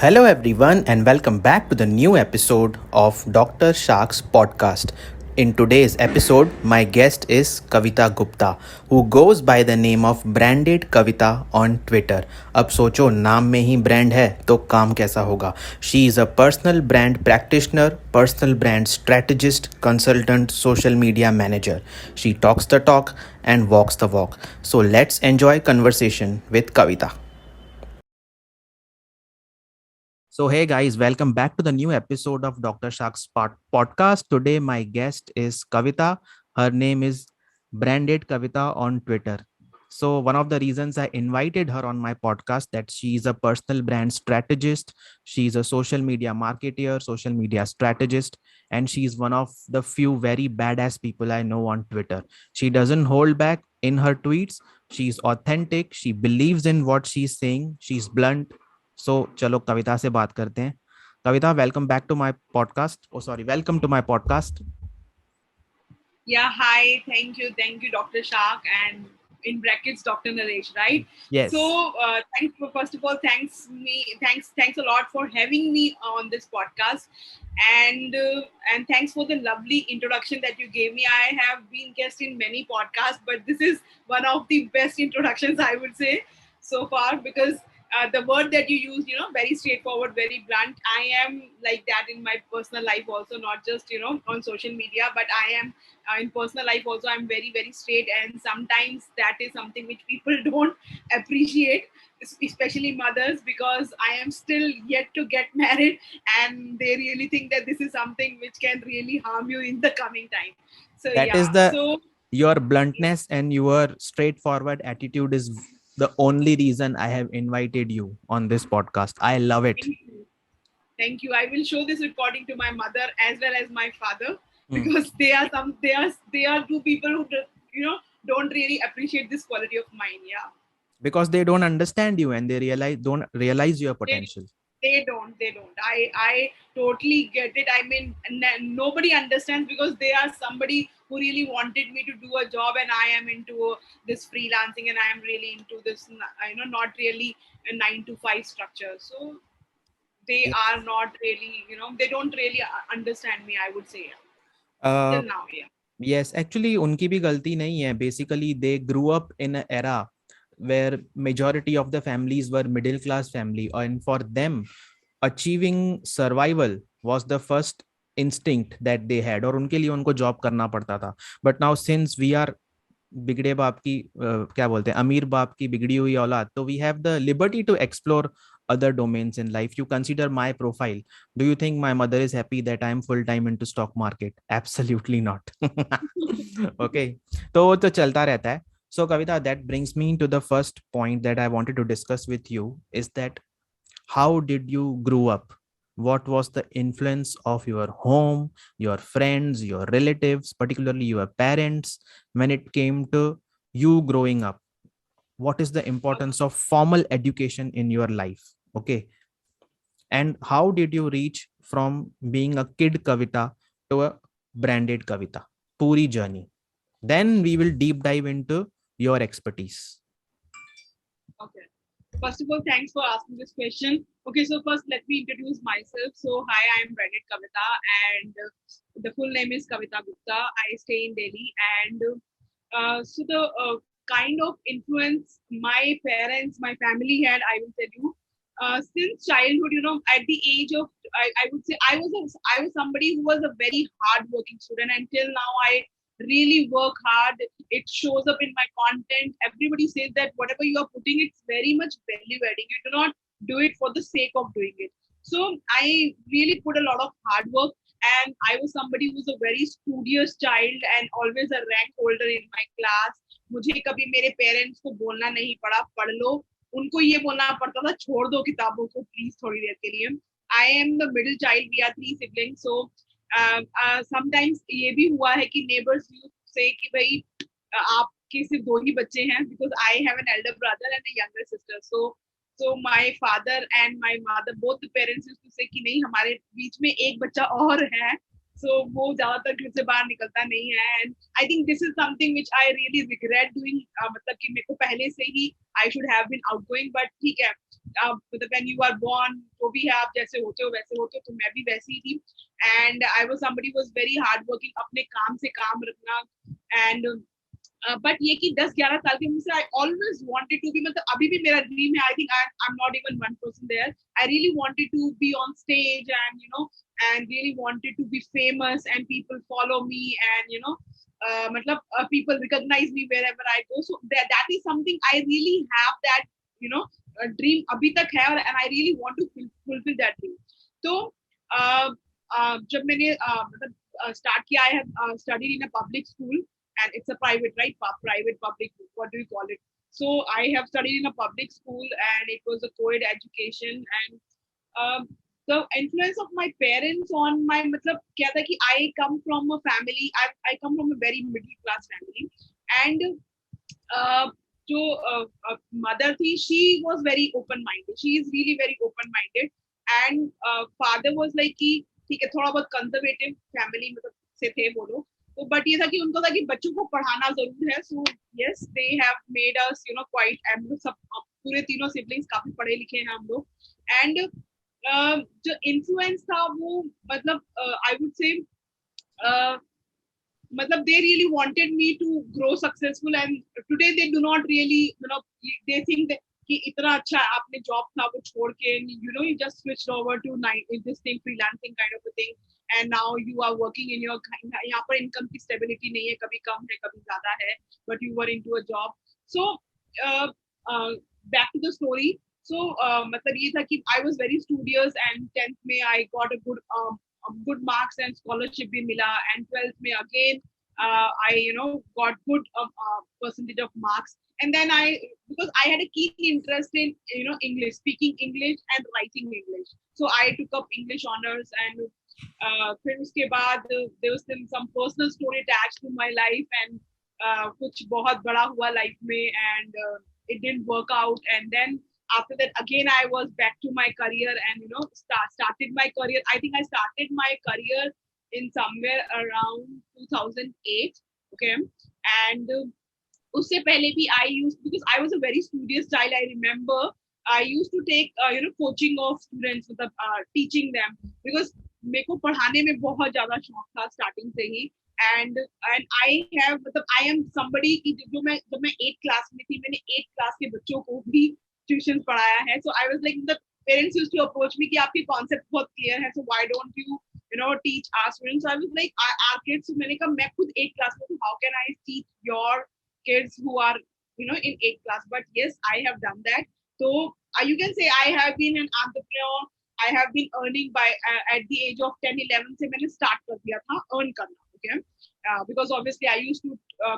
Hello, everyone, and welcome back to the new episode of Dr. Shark's podcast. In today's episode, my guest is Kavita Gupta, who goes by the name of Branded Kavita on Twitter. अब सोचो नाम में ही brand है तो काम कैसा होगा. She is a personal brand practitioner, personal brand strategist, consultant, social media manager. She talks the talk and walks the walk. So let's enjoy conversation with Kavita. So, hey guys, welcome back to the new episode of Dr. Shark's podcast. Today, my guest is Kavita. Her name is Branded Kavita on Twitter. So, one of the reasons I invited her on my podcast that she is a personal brand strategist, she's a social media marketer, social media strategist, and she's one of the few very badass people I know on Twitter. She doesn't hold back in her tweets. She's authentic. She believes in what she's saying. She's blunt. चलो कविता से बात करते हैं. Kavita, welcome back to my podcast. Sorry, welcome to my podcast. Yeah, hi. Thank you, Dr. Shark, and in brackets, Dr. Naresh, right? Yes. So, first of all, thanks a lot for having me on this podcast, and thanks for the lovely introduction that you gave me. I have been guest in many podcasts, but this is one of the best introductions I would say so far because. The word that you used, very straightforward, very blunt. I am like that in my personal life also, not just, on social media, but I am in personal life also. I'm very, very straight. And sometimes that is something which people don't appreciate, especially mothers, because I am still yet to get married and they really think that this is something which can really harm you in the coming time. So, that yeah. is your bluntness and your straightforward attitude is the only reason I have invited you on this podcast. I love it. Thank you. I will show this recording to my mother as well as my father because they are two people who don't really appreciate this quality of mine. Yeah. Because they don't understand you and they don't realize your potential. They don't. I totally get it. I mean, nobody understands because they are somebody who really wanted me to do a job, and I am into this freelancing, and I am really into this. Not really a 9 to 5 structure. So they are not really. They don't really understand me. I would say till now. Yeah. Yes, actually, उनकी भी गलती नहीं है. Basically, they grew up in an era where majority of the families were middle class family, and for them achieving survival was the first instinct that they had, और उनके लिए उनको job करना पड़ता था. But now since we are बिगड़े बाप की क्या बोलते हैं, अमीर बाप की बिगड़ी हुई औलाद, तो we have the liberty to explore other domains in life. You consider my profile. Do you think my mother is happy that I'm full time into stock market? Absolutely not. Okay, तो चलता रहता है. So Kavita, that brings me to the first point that I wanted to discuss with you is that how did you grow up? What was the influence of your home, your friends, your relatives, particularly your parents, when it came to you growing up? What is the importance of formal education in your life? Okay. And how did you reach from being a kid Kavita to a branded Kavita? Puri journey. Then we will deep dive into your expertise. Okay. First of all, thanks for asking this question. Okay, so first let me introduce myself. So hi, I am Branded Kavita, and the full name is Kavita Gupta. I stay in Delhi, and so the kind of influence my parents, my family had, I will tell you, since childhood. At the age of, I would say, I was somebody who was a very hardworking student. Until now, I really work hard. It shows up in my content. Everybody says that whatever you are putting, it's very much value adding. You do not do it for the sake of doing it. So I really put a lot of hard work, and I was somebody who was a very studious child and always a rank holder in my class. मुझे कभी मेरे parents को बोलना नहीं पड़ा पढ़ लो, उनको ये बोलना पड़ता था छोड़ दो किताबों को प्लीज थोड़ी देर के लिए. I am the middle child. We are 3 siblings. So sometimes ये भी हुआ है कि नेबर्स यूज्ड टू से कि भाई आपके सिर्फ 2 ही बच्चे हैं, because I have an elder brother and a younger sister. So my father and my mother both the parents used to say कि नहीं हमारे बीच में एक बच्चा और है, सो वो ज्यादातर घर से बाहर निकलता नहीं है. And I think this is something which I really regret doing. मतलब कि मेरे को पहले से ही I should have been outgoing, but ठीक है, when you are born, जो भी है आप जैसे होते हो वैसे होते हो, तो मैं भी वैसी ही थी. And I was somebody who was very hard working, अपने काम से काम रखना. And बट ये कि 10-11 साल के मुझसे I always wanted to be, मतलब अभी भी मेरा ड्रीम है. I think I am not even 1% there. I really wanted to be on stage and and really wanted to be famous and people follow me and matlab people recognize me wherever I go. So that is something I really have, that dream abhi tak hai, and I really want to fulfill that dream. So jab maine start kiya, I have studied in a public school, and it's a private, right? Private, public, what do you call it? So I have studied in a public school, and it was a co-ed education. And the influence of my parents on my, matlab kya tha ki I come from a family, I come from a very middle class family. And जो mother थी, she was very open minded, she is really very open minded. And father was like कि ठीक है, थोड़ा बहुत conservative family मतलब से थे वो लोग. तो बट ये था कि उनको था कि बच्चों को पढ़ाना जरूर है. So yes, they have made us quite, हम लोग सब पूरे तीनों सिबलिंग्स काफी पढ़े लिखे हैं हम लोग. एंड जो इन्फ्लुएंस था वो मतलब आई वुड से matlab they really wanted me to grow successful. And today they do not really they think that कि इतना अच्छा आपने जॉब था वो छोड़ के you just switched over to this thing, freelancing kind of a thing, and now you are working in your, यहाँ पर इनकम की स्टेबिलिटी नहीं है, कभी कम है कभी ज्यादा है, but you were into a job. So back to the story. So मतलब ये था कि I was very studious, and 10th में I got a good marks and scholarship भी मिला. And 12th में again I got good percentage of marks. And then because I had a keen interest in English, speaking English and writing English, so I took up English honors. And फिर उसके बाद there was still some personal story attached to my life, and कुछ बहुत बड़ा हुआ life में, and it didn't work out. And then after that again I was back to my career, and started my career. I think I started my career in somewhere around 2008. Okay. And उससे पहले भी I used, because I was a very studious child, I remember I used to take coaching of students, मतलब teaching them, because मेरे को पढ़ाने में बहुत ज्यादा शौक था स्टार्टिंग से ही. and I have, मतलब I am somebody कि जब मैं 8th क्लास में थी, मैंने 8th क्लास के बच्चों को भी ट्यूशन पढ़ाया है. So I was like, the parents used to approach me कि आपके कॉन्सेप्ट बहुत क्लियर है, so why don't you teach our students? So I was like, our kids, so मैंने कहा मैं खुद 8th क्लास में, how can I teach your kids who are in 8th class? But yes, I have done that. So you can say I have been an entrepreneur. I have been earning by at the age of 10-11 से मैंने start कर दिया था earn करना. Okay. Because obviously I used to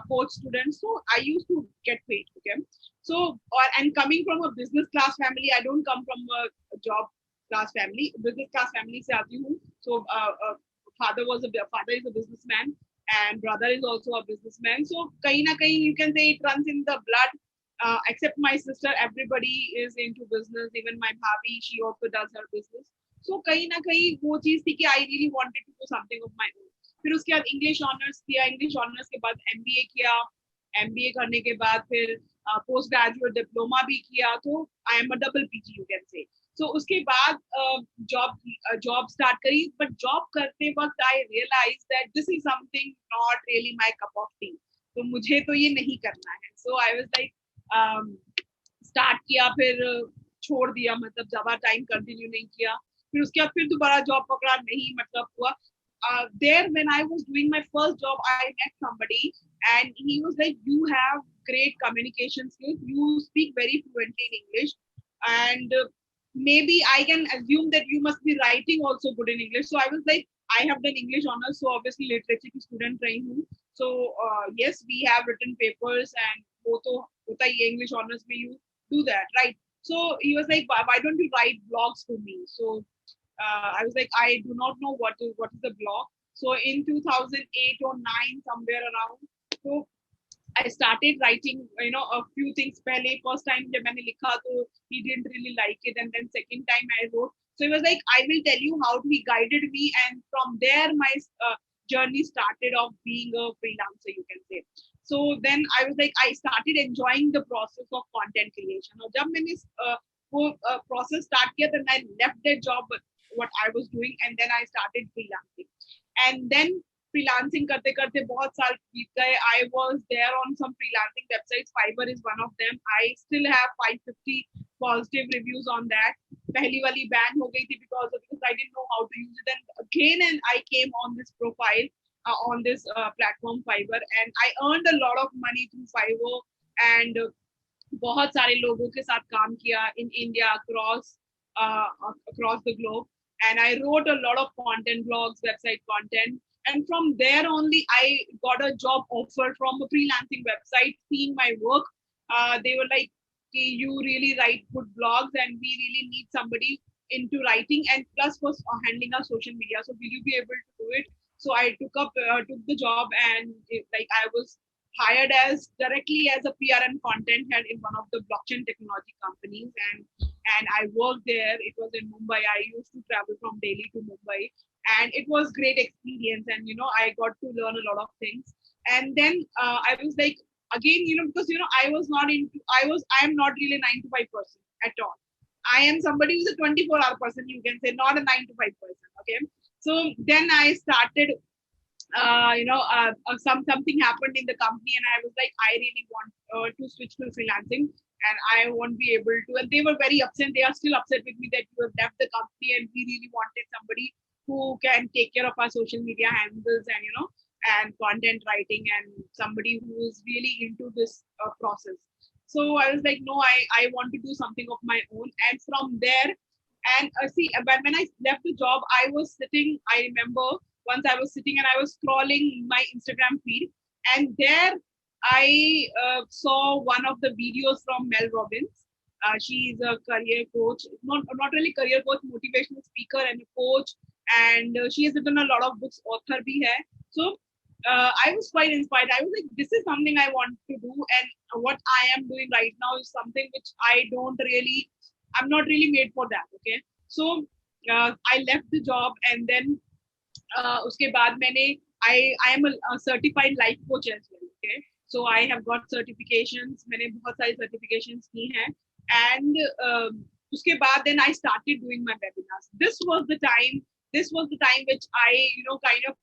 coach students, so I used to get paid. Okay. So and coming from a business class family, I don't come from a job class family, business class family से आती हूँ. So father is a businessman, and brother is also a businessman. So kahin na kahin you can say it runs in the blood. Except my sister, everybody is into business. Even my bhabhi, she also does her business. So kahin na kahin वो चीज थी कि I really wanted to do something of my own. फिर उसके बाद English honours किया, English honours के बाद एमबीए किया, एमबीए करने के बाद फिर पोस्ट ग्रेजुएट डिप्लोमा भी किया. तो I am a double PG you can say. So उसके बाद जॉब स्टार्ट करी. बट जॉब करते वक्त I realize that this is something not really my cup of tea. तो मुझे तो ये नहीं करना है. So I was like start किया, फिर छोड़ दिया, मतलब ज्यादा टाइम कंटिन्यू नहीं किया. फिर उसके बाद फिर दोबारा जॉब पकड़ा, नहीं मतलब हुआ. There when I was doing my first job, I met somebody, and he was like, you have great communication skills, you speak very fluently in English, and maybe I can assume that you must be writing also good in English. So I was like, I have done English honors, so obviously literature की student रही हूँ. So yes, we have written papers, and वो तो होता ही है English honors में, you do that, right? So he was like, why don't you write blogs for me? So I was like, I do not know what is the blog. So in 2008 or 9, somewhere around, so I started writing, a few things. Pehle first time जब मैंने लिखा तो he didn't really like it, and then second time I wrote. So he was like, I will tell you how he guided me, and from there my journey started of being a freelancer, you can say. So then I was like, I started enjoying the process of content creation. और जब मैंने वो process start किया, then I left that job what I was doing, and then I started freelancing. And then freelancing करते करते बहुत साल बीत गए. I was there on some freelancing websites. Fiverr is one of them. I still have 550 positive reviews on that. पहली वाली ban हो गई थी because I didn't know how to use it. And again, and I came on this profile on this platform Fiverr, and I earned a lot of money through Fiverr, and बहुत सारे लोगों के साथ काम किया in India, across the globe. And I wrote a lot of content, blogs, website content. And from there only, I got a job offer from a freelancing website, seeing my work. They were like, you really write good blogs, and we really need somebody into writing and plus for handling our social media. So will you be able to do it? So I took the job, and like I was hired as directly as a PR and content head in one of the blockchain technology companies, and I worked there. It was in Mumbai. I used to travel from Delhi to Mumbai, and it was great experience. And I got to learn a lot of things. And then I was like, again, because I was not into. I am not really a 9 to 5 person at all. I am somebody who's a 24-hour person. You can say not a 9 to 5 person. Okay. So then I started something happened in the company, and I was like, I really want to switch to freelancing, and I won't be able to. And they were very upset. They are still upset with me that you have left the company, and we really wanted somebody who can take care of our social media handles and and content writing, and somebody who is really into this process. So I was like, no, I want to do something of my own. And from there, and see, when I left the job, I was sitting. I remember once I was sitting and I was scrolling my Instagram feed, and there I saw one of the videos from Mel Robbins. She is a career coach, not really career coach, motivational speaker and a coach, and she has written a lot of books. Author bhi hai. So I was quite inspired. I was like, this is something I want to do, and what I am doing right now is something which I'm not really made for that. Okay, so I left the job, and then उसके बाद मैंने I am a certified life coach as well. Okay, so I have got certifications. मैंने बहुत सारी certifications की हैं, and उसके बाद then I started doing my webinars. This was the time. This was the time which I kind of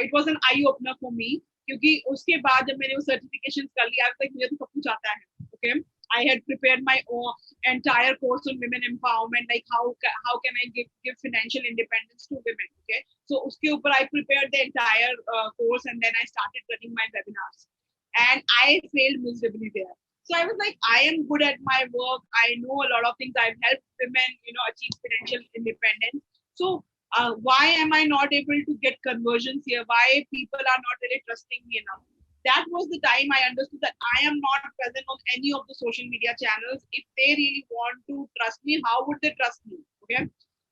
it was an eye opener for me. क्योंकि उसके बाद जब मैंने वो certifications कर लिया, I was like, मुझे तो सब कुछ आता है. Okay, I had prepared my own entire course on women empowerment, like how can I give financial independence to women. Okay, so uske upar I prepared the entire course, and then I started running my webinars, and I failed miserably there. So I was like, I am good at my work. I know a lot of things. I've helped women, achieve financial independence. So why am I not able to get conversions here? Why people are not really trusting me enough? That was the time I understood that I am not present on any of the social media channels. If they really want to trust me, how would they trust me? Okay.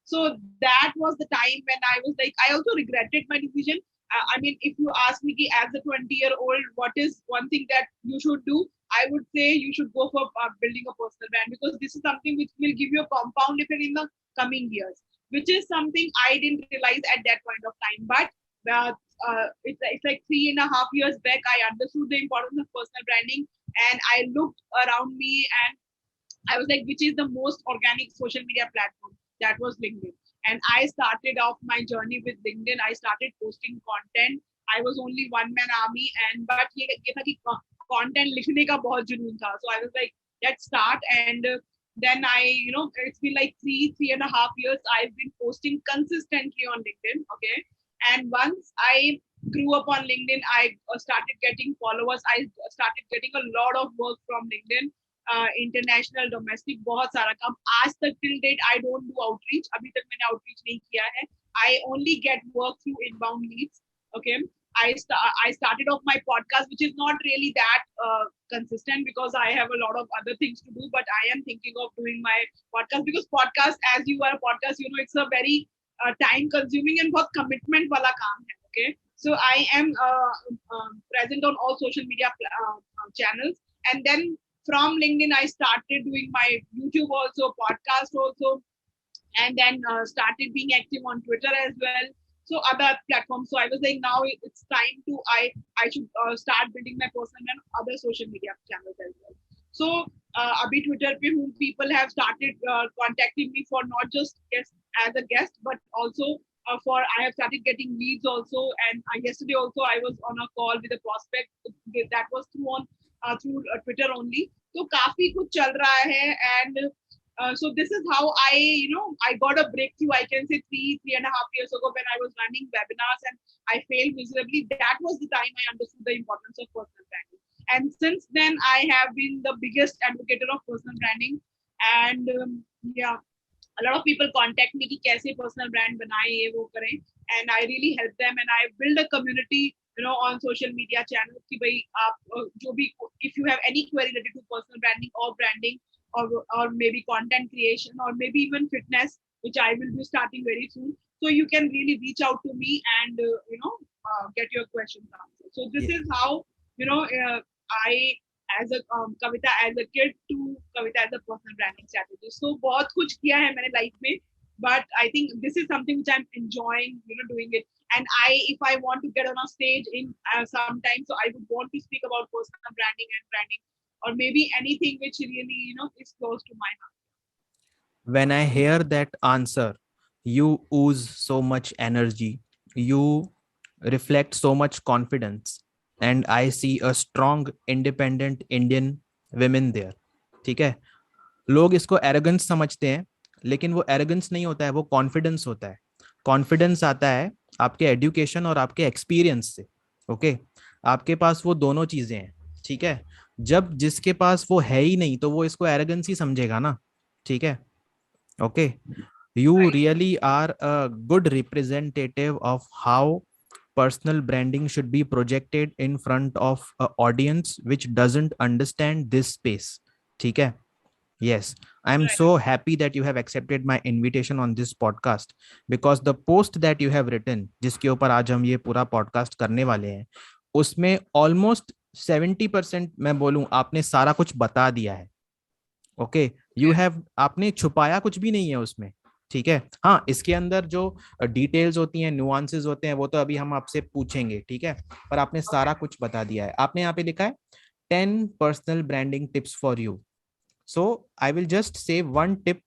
So that was the time when I was like, I also regretted my decision. I mean, if you ask me as a 20-year-old, what is one thing that you should do? I would say you should go for building a personal brand, because this is something which will give you a compound effect in the coming years, which is something I didn't realize at that point of time. But it's like 3.5 years back, I understood the importance of personal branding, and I looked around me, and I was like, which is the most organic social media platform? That was LinkedIn. And I started off my journey with LinkedIn. I started posting content. I was only one man army, and but ये था कि content लिखने का बहुत जुनून था. So I was like, let's start. And then it's been like 3.5 years. I've been posting consistently on LinkedIn. Okay. And once I grew up on LinkedIn, I started getting followers. I started getting a lot of work from LinkedIn. International domestic बहुत सारा काम. आज तक till date I don't do outreach. अभी तक मैंने outreach नहीं किया है. I only get work through inbound leads. Okay, I started off my podcast, which is not really that consistent because I have a lot of other things to do. But I am thinking of doing my podcast, because podcast, as you are a podcast, it's a very time consuming and बहुत commitment वाला काम है. Okay, so I am present on all social media channels, and then from LinkedIn, I started doing my YouTube also, podcast also, and then started being active on Twitter as well. So other platforms. So I was like, now it's time to I should start building my personal and other social media channels as well. So अभी Twitter पे हूँ, people have started contacting me for not just guest as a guest but also for I have started getting leads also, and yesterday also I was on a call with a prospect that was through Twitter only. तो काफी कुछ चल रहा है, and so this is how I got a breakthrough. I can say 3.5 years ago when I was running webinars and I failed miserably. That was the time I understood the importance of personal branding. And since then, I have been the biggest advocate of personal branding. And yeah, a lot of people contact me कि कैसे personal brand बनाए ये वो करें, and I really help them, and I build a community on social media channels कि भाई आप जो भी, if you have any query related to personal branding or maybe content creation or maybe even fitness, which I will be starting very soon, so you can really reach out to me and get your questions answered. So this Yeah. is how I as a Kavita as a kid to Kavita as a personal branding strategist. So बहुत कुछ किया है मैंने life में, but I think this is something which I'm enjoying, doing it. And if I want to get on a stage in sometime, so I would want to speak about personal branding, or maybe anything which really is close to my heart. When I hear that answer, you ooze so much energy, you reflect so much confidence, and I see a strong, independent Indian women there. ठीक है, लोग इसको arrogance समझते हैं, लेकिन वो arrogance नहीं होता है, वो कॉन्फिडेंस होता है. कॉन्फिडेंस आता है आपके एजुकेशन और आपके एक्सपीरियंस से. ओके, आपके पास वो दोनों चीजें हैं. ठीक है, जब जिसके पास वो है ही नहीं तो वो इसको एरोगेंस ही समझेगा ना. ठीक है. Okay, you Right. really are a good representative of how personal branding should be projected in front of an audience which doesn't understand this space. ठीक है. Yes, I am Right. so happy that you have accepted my invitation on this podcast, because the post that you have written, जिसके ऊपर आज हम ये पूरा podcast करने वाले हैं, उसमें almost 70% मैं बोलूं आपने सारा कुछ बता दिया है. Okay, you Okay. हैव, आपने छुपाया कुछ भी नहीं है उसमें. ठीक है. हाँ, इसके अंदर जो डिटेल्स होती हैं, नुआंसेस होते हैं, वो तो अभी हम आपसे पूछेंगे. ठीक है, पर आपने सारा Okay. कुछ बता दिया है. आपने यहाँ पे लिखा है 10 personal branding tips for you. So I will just say one tip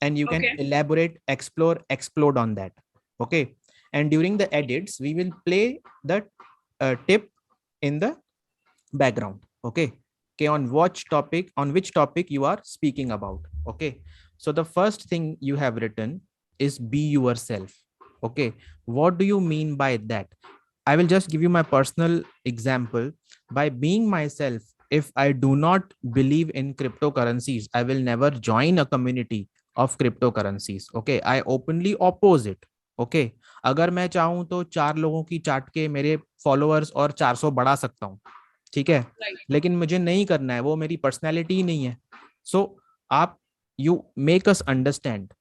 and you can Okay. elaborate, explore, explode on that. Okay, and during the edits we will play the tip in the background. Okay, okay, on which topic you are speaking about. Okay, so the first thing you have written is be yourself. Okay, what do you mean by that? I will just give you my personal example. By being myself, if I do not believe in cryptocurrencies, I will never join a community of cryptocurrencies. Okay, I openly oppose it. Okay, अगर मैं चाहूं तो 4 लोगों की चाट के मेरे followers और 400 बढ़ा सकता हूं. ठीक है, Right. लेकिन मुझे नहीं करना है, वो मेरी पर्सनैलिटी ही नहीं है. सो आप, यू मेक अस अंडरस्टैंड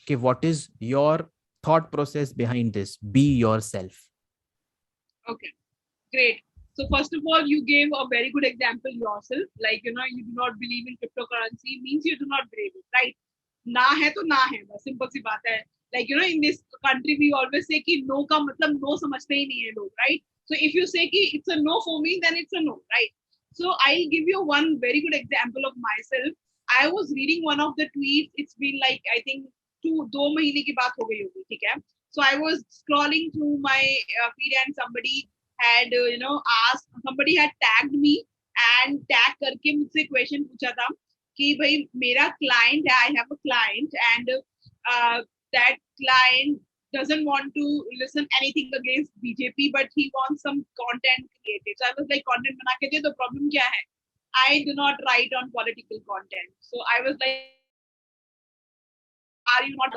कि what is your thought process behind this. Be your self. Okay. Great. So first of all, you gave a very good example yourself. Like you do not believe in cryptocurrency means you do not believe it, right? ना है तो ना है, बस simple सी बात है. Like in this country we always say कि no का मतलब no समझते ही नहीं है लोग, right? So if you say कि it's a no for me, then it's a no, right? So I'll give you one very good example of myself. I was reading one of the tweets. It's been like I think 2 महीने की बात हो गई होगी, ठीक है? So I was scrolling through my feed and somebody had asked, somebody had tagged me and tag करके मुझसे क्वेश्चन पूछा था कि भाई मेरा क्लाइंट है, I have a client and that client doesn't want to listen anything against BJP, but he wants some content created. So I was like, content बना के दे, तो problem क्या है? I do not write on political content. So I was like, are you not,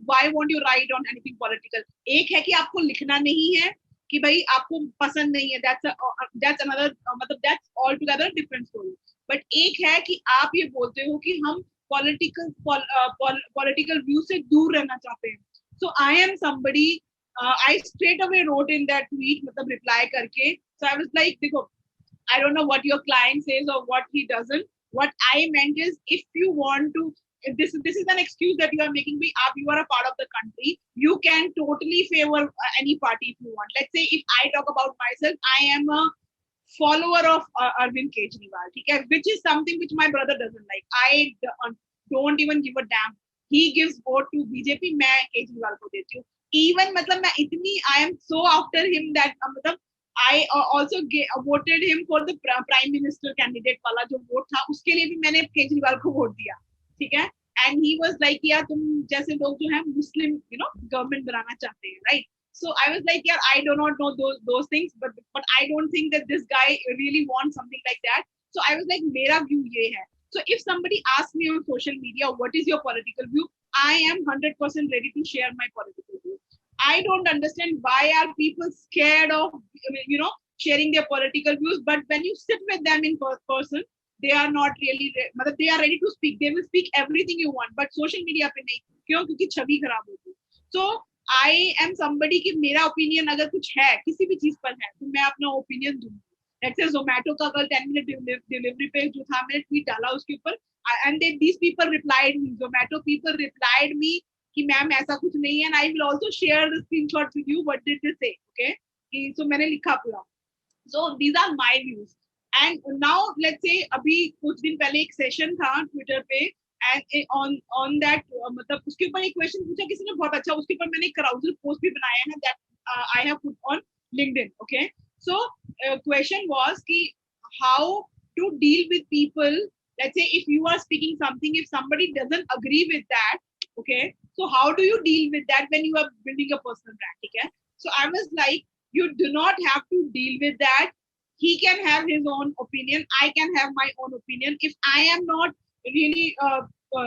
why won't you write on anything political? एक है कि आपको लिखना नहीं है कि भाई आपको पसंद नहीं है, that's another मतलब that's altogether different story. But एक है कि आप ये बोलते हो कि हम political view से दूर रहना चाहते हैं. So I am somebody, I straight away wrote in that tweet, मतलब reply करके. So I was like, देखो, I don't know what your client says or what he doesn't. What I meant is, if you want to, if this is an excuse that you are making me up. You are a part of the country. You can totally favor any party if you want. Let's say if I talk about myself, I am a follower of Arvind Kejriwal, okay? Which is something which my brother doesn't like. I don't even give a damn. He gives vote to BJP, मैं केजरीवाल को देती हूँ. Even मतलब मैं इतनी I am so after him that मतलब I also voted him for the prime minister candidate वाला जो वोट था उसके लिए भी मैंने केजरीवाल को वोट दिया, ठीक है? And he was like, यार तुम जैसे लोग जो हैं मुस्लिम गवर्नमेंट बनाना चाहते हैं, right? So I was like, yeah, I do not know those things, but I don't think that this guy really wants something like that. So I was like, मेरा view ये है. So if somebody asks me on social media, what is your political view? I am 100% ready to share my political view. I don't understand why are people scared of sharing their political views. But when you sit with them in person, they are not really. They are ready to speak. They will speak everything you want. But social media पे नहीं. क्यों? क्योंकि छवि खराब होगी. So I am somebody कि मेरा opinion अगर कुछ है किसी भी चीज पर है तो मैं अपना opinion दूंगी. Let's say Zomato का कल 10-minute delivery पे जो था मैंने tweet डाला उसके ऊपर and these people replied me. Zomato people replied me कि मैम ऐसा कुछ नहीं है and I will also share the screenshots with you. What did they say? Okay? So मैंने लिखा पूरा. So these are my views. And now let's say अभी कुछ दिन पहले एक session था Twitter पे. And on that मतलब उसके ऊपर एक क्वेश्चन पूछा किसी ने बहुत अच्छा उसके ऊपर मैंने एक carousel post भी बनाया है that I have put on LinkedIn. Okay, so question was कि how to deal with people. Let's say if you are speaking something, if somebody doesn't agree with that, okay, so how do you deal with that when you are building a personal brand? Okay, so I was like, you do not have to deal with that. He can have his own opinion. I can have my own opinion. If I am not really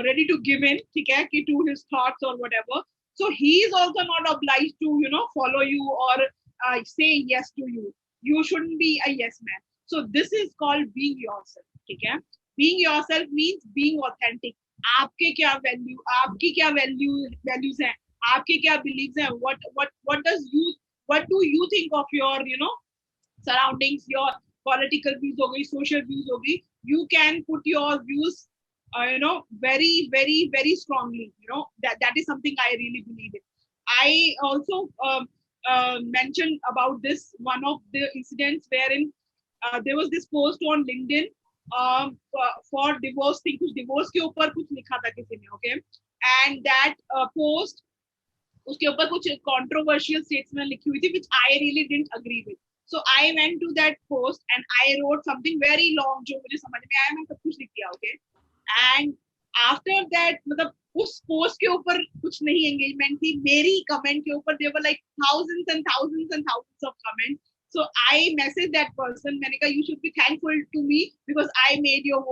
ready to give in to his thoughts or whatever, so he is also not obliged to follow you or say yes to you. You shouldn't be a yes man. So this is called being yourself. Being yourself means being authentic. आपके क्या value आपकी क्या values हैं आपके क्या beliefs हैं what do you think of your surroundings, your political views हो गई, social views हो गई. You can put your views very, very, very strongly. That is something I really believe in. I also mentioned about this one of the incidents wherein there was this post on LinkedIn for divorce thing. कुछ divorce के ऊपर कुछ लिखा था किसी ने, okay, and that post उसके ऊपर कुछ controversial statements लिखी हुई थी which I really didn't agree with. So I went to that post and I wrote something very long जो मुझे समझ में आया, मैं सब कुछ लिख दिया, okay. And after that मतलब उस पोस्ट के ऊपर कुछ नहीं engagement थी, मेरी कमेंट के ऊपर there were like thousands and thousands and thousands of comments. So I messaged that person. मैंने कहा you should be thankful to me because I made your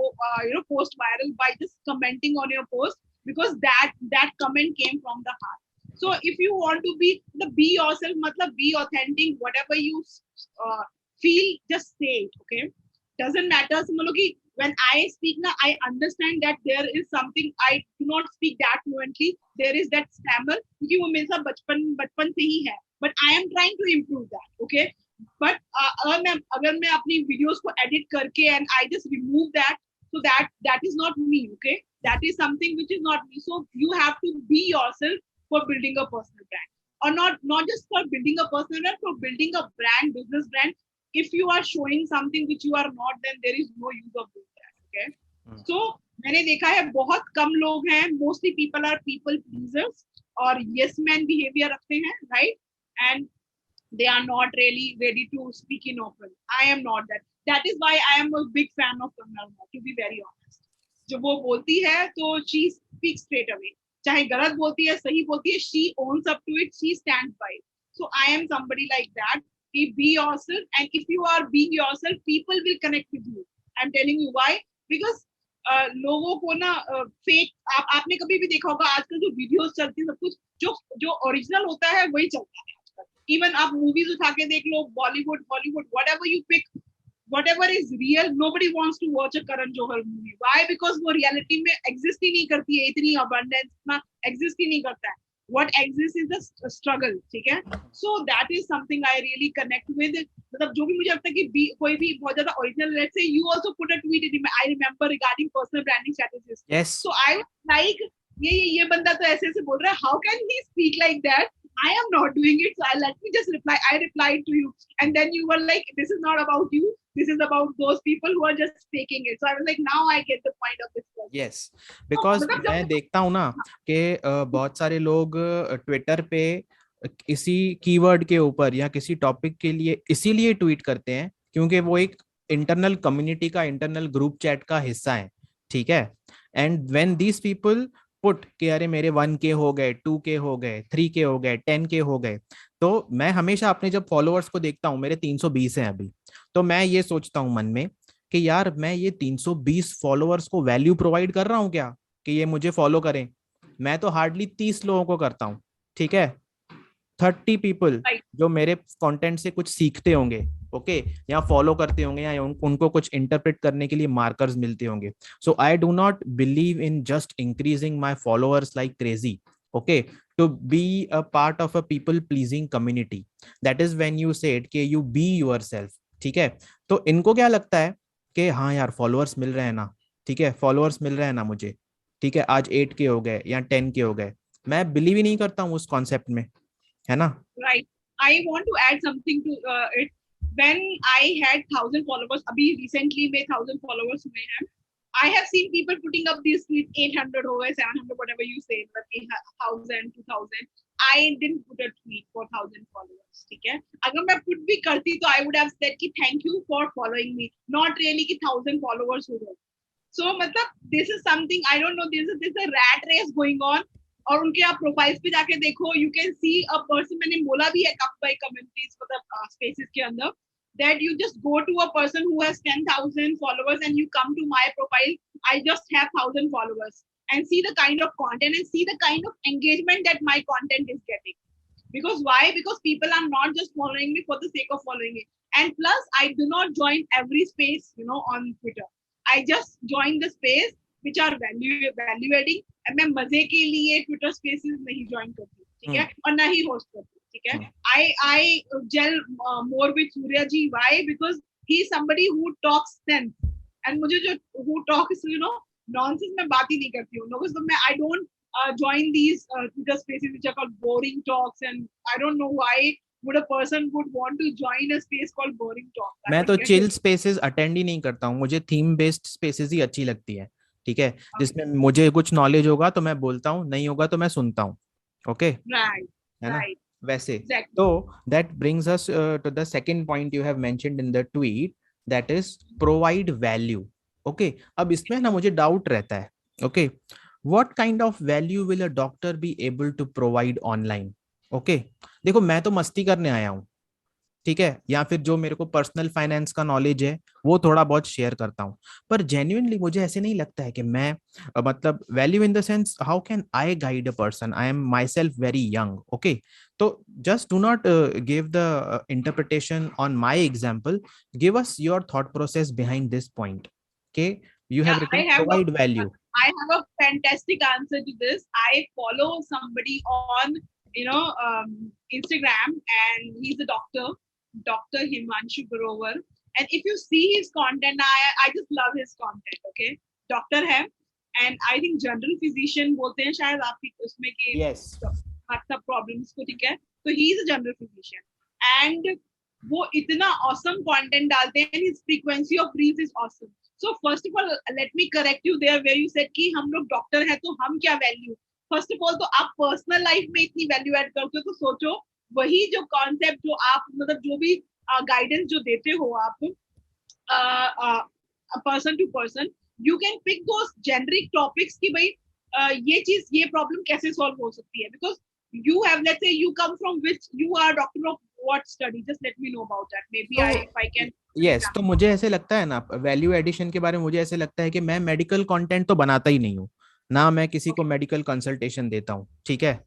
post viral by just commenting on your post because that comment came from the heart. So if you want to be yourself, मतलब be authentic, whatever you feel, just say it, okay? Doesn't matter. When I speak now, I understand that there is something I do not speak that fluently. There is that stammer क्योंकि वो मेरे साथ बचपन से ही है. But I am trying to improve that, okay? But अगर मैं अपनी videos को edit करके and I just remove that, so that is not me, okay? That is something which is not me. So you have to be yourself for building a personal brand, or not just for building a personal brand, for building a brand, business brand. If you are showing something which you are not, then there is no use of doing that, okay? So मैंने देखा है बहुत कम लोग हैं, mostly people are people pleasers और yes man behavior रखते हैं, right? And they are not really ready to speak in open. I am not that. That is why I am a big fan of Kangal, to be very honest. जो वो बोलती है तो she speaks straight away. चाहे गलत बोलती है सही बोलती है, she owns up to it, she stands by it. So I am somebody like that. Be yourself, and if you are being yourself, people will connect with you. I'm telling you why, because लोगों को ना fake आपने कभी भी देखा होगा आजकल जो वीडियोस चलती है सब कुछ जो ओरिजिनल होता है वही चलता है आजकल. इवन आप मूवीज उठा के देख लो, Bollywood Hollywood whatever you pick, whatever is real, nobody wants to watch a Karan Johar movie. Why? Because वो reality में exist ही नहीं करती है, इतनी abundance ना exist ही नहीं करता है. What exists is the struggle, ठीक है? So that is something I really connect with. मतलब जो भी मुझे लगता है कि कोई भी बहुत ज़्यादा original, let's say you also put a tweet in, I remember regarding personal branding strategies. Yes. So I was like, ये बंदा तो ऐसे बोल रहा है, how can he speak like that? I am not doing it, so let me just reply. I replied to you, and then you were like, this is not about you. this is about those people who are just faking it. So I was like, now I get the point of this question. Yes, because मतलब मैं देखता हूँ ना कि बहुत सारे लोग Twitter पे किसी कीवर्ड के ऊपर या किसी टॉपिक के लिए इसीलिए ट्वीट करते हैं क्योंकि वो एक इंटरनल कम्युनिटी का इंटरनल ग्रुप चैट का हिस्सा है, ठीक है। And when these people put कि अरे मेरे 1K हो गए, 2K हो गए, 3K हो गए, 10K हो गए, तो मैं हमेशा अपने जब फॉलोअर्स को देखता हूँ, मेरे 320 हैं अभी, तो मैं ये सोचता हूँ मन में कि यार मैं ये 320 फॉलोअर्स को वैल्यू प्रोवाइड कर रहा हूँ क्या कि ये मुझे फॉलो करें। मैं तो हार्डली 30 लोगों को करता हूँ, ठीक है। 30 पीपल right, जो मेरे कंटेंट से कुछ सीखते होंगे, ओके, या फॉलो करते होंगे, या उनको कुछ इंटरप्रेट करने के लिए मार्कर्स मिलते होंगे। So I do not believe in just increasing my followers like crazy, okay, to be a part of a people pleasing community. That is when you said कि यू बी योरसेल्फ, ठीक है। तो इनको क्या लगता है कि हाँ यार फॉलोअर्स मिल रहे हैं ना, ठीक है, फॉलोअर्स मिल रहे हैं ना मुझे, ठीक है, आज 8K हो गए या 10K हो गए। मैं बिलीव ही नहीं करता हूँ उस कॉन्सेप्ट में, है ना। right. I want to add something to it. When I had 1,000 followers, अभी recently में 1,000 followers हुए हैं. I have seen people putting up these tweets 800 हो गए, 700, whatever you say, but 1,000, 2,000. I didn't put a tweet for 1,000 followers. ठीक है. अगर मैं put भी करती तो I would have said कि thank you for following me. Not really कि 1,000 followers हो गए. So मतलब this is something I don't know. This is a rat race going on. और उनके आप प्रोफाइल्स पे जाके देखो, you can see a person, मैंने बोला भी है कई कम्युनिटीज मतलब स्पेसेस के अंदर, that you just go to a person who has 10,000 followers and you come to my profile, I just have 1,000 followers, and see the kind of content and see the kind of engagement that my content is getting. Because why? Because people are not just following me for the sake of following it. And plus, I do not join every space, on Twitter. I just join the space which are value adding. मैं मजे के लिए Twitter spaces नहीं join करती, ठीक है, और ना ही होस्ट करती, ठीक है. I gel more with Surya ji. Why? Because he is somebody who talks sense, and मुझे जो हु टॉक्स नॉनसेंस में बात ही नहीं करती हूँ लोगों से. मैं I don't join these Twitter spaces which are called boring talks, and I don't know why would a person would want to join a space called boring talks. मैं तो चिल स्पेसेस अटेंड ही नहीं करता हूँ, मुझे theme based spaces ही अच्छी लगती है, ठीक है, जिसमें मुझे कुछ नॉलेज होगा तो मैं बोलता हूँ, नहीं होगा तो मैं सुनता हूँ, ओके, है ना। वैसे तो that brings us to the second point you have mentioned in the tweet, that is provide value, okay. अब इसमें ना मुझे डाउट रहता है, okay, what kind of value will a doctor be able to provide online, okay. देखो मैं तो मस्ती करने आया हूँ, ठीक है, या फिर जो मेरे को पर्सनल फाइनेंस का नॉलेज है वो थोड़ा बहुत शेयर करता हूँ, पर जेन्युइनली मुझे ऐसे नहीं लगता है कि मैं मतलब value in the sense how can I guide a person, I am myself very young, okay. तो just do not give the interpretation on my example, give us your thought process behind this point के you have written provide value. I have a fantastic answer to this. I follow somebody on Instagram, and he's a doctor, Dr. Himanshu Grover. And if you see his content, I just love his content. Okay, doctor है, and I think general physician बोलते हैं शायद आपकी उसमें कि heart का problems को, ठीक है. तो he is a general physician, and वो इतना awesome content डालते हैं, and his frequency of reels is awesome. So first of all, let me correct you there where you said कि हम लोग डॉक्टर हैं तो हम क्या वैल्यू. फर्स्ट ऑफ ऑल तो आप पर्सनल लाइफ में इतनी वैल्यू ऐड करते हो, तो सोचो वही जो कॉन्सेप्ट जो आप मतलब जो भी गाइडेंस जो देते हो आप person to person, you can pick those generic topics कि भाई ये चीज ये प्रॉब्लम कैसे सॉल्व हो सकती है. Because you have, let's say you come from which, you are doctor of what study, just let me know about that. Maybe if I can. Yes, तो मुझे ऐसे लगता है ना वैल्यू एडिशन के बारे में, मुझे ऐसे लगता है कि मैं मेडिकल कंटेंट तो बनाता ही नहीं हूँ ना, मैं किसी को मेडिकल कंसल्टेशन देता हूँ, ठीक है।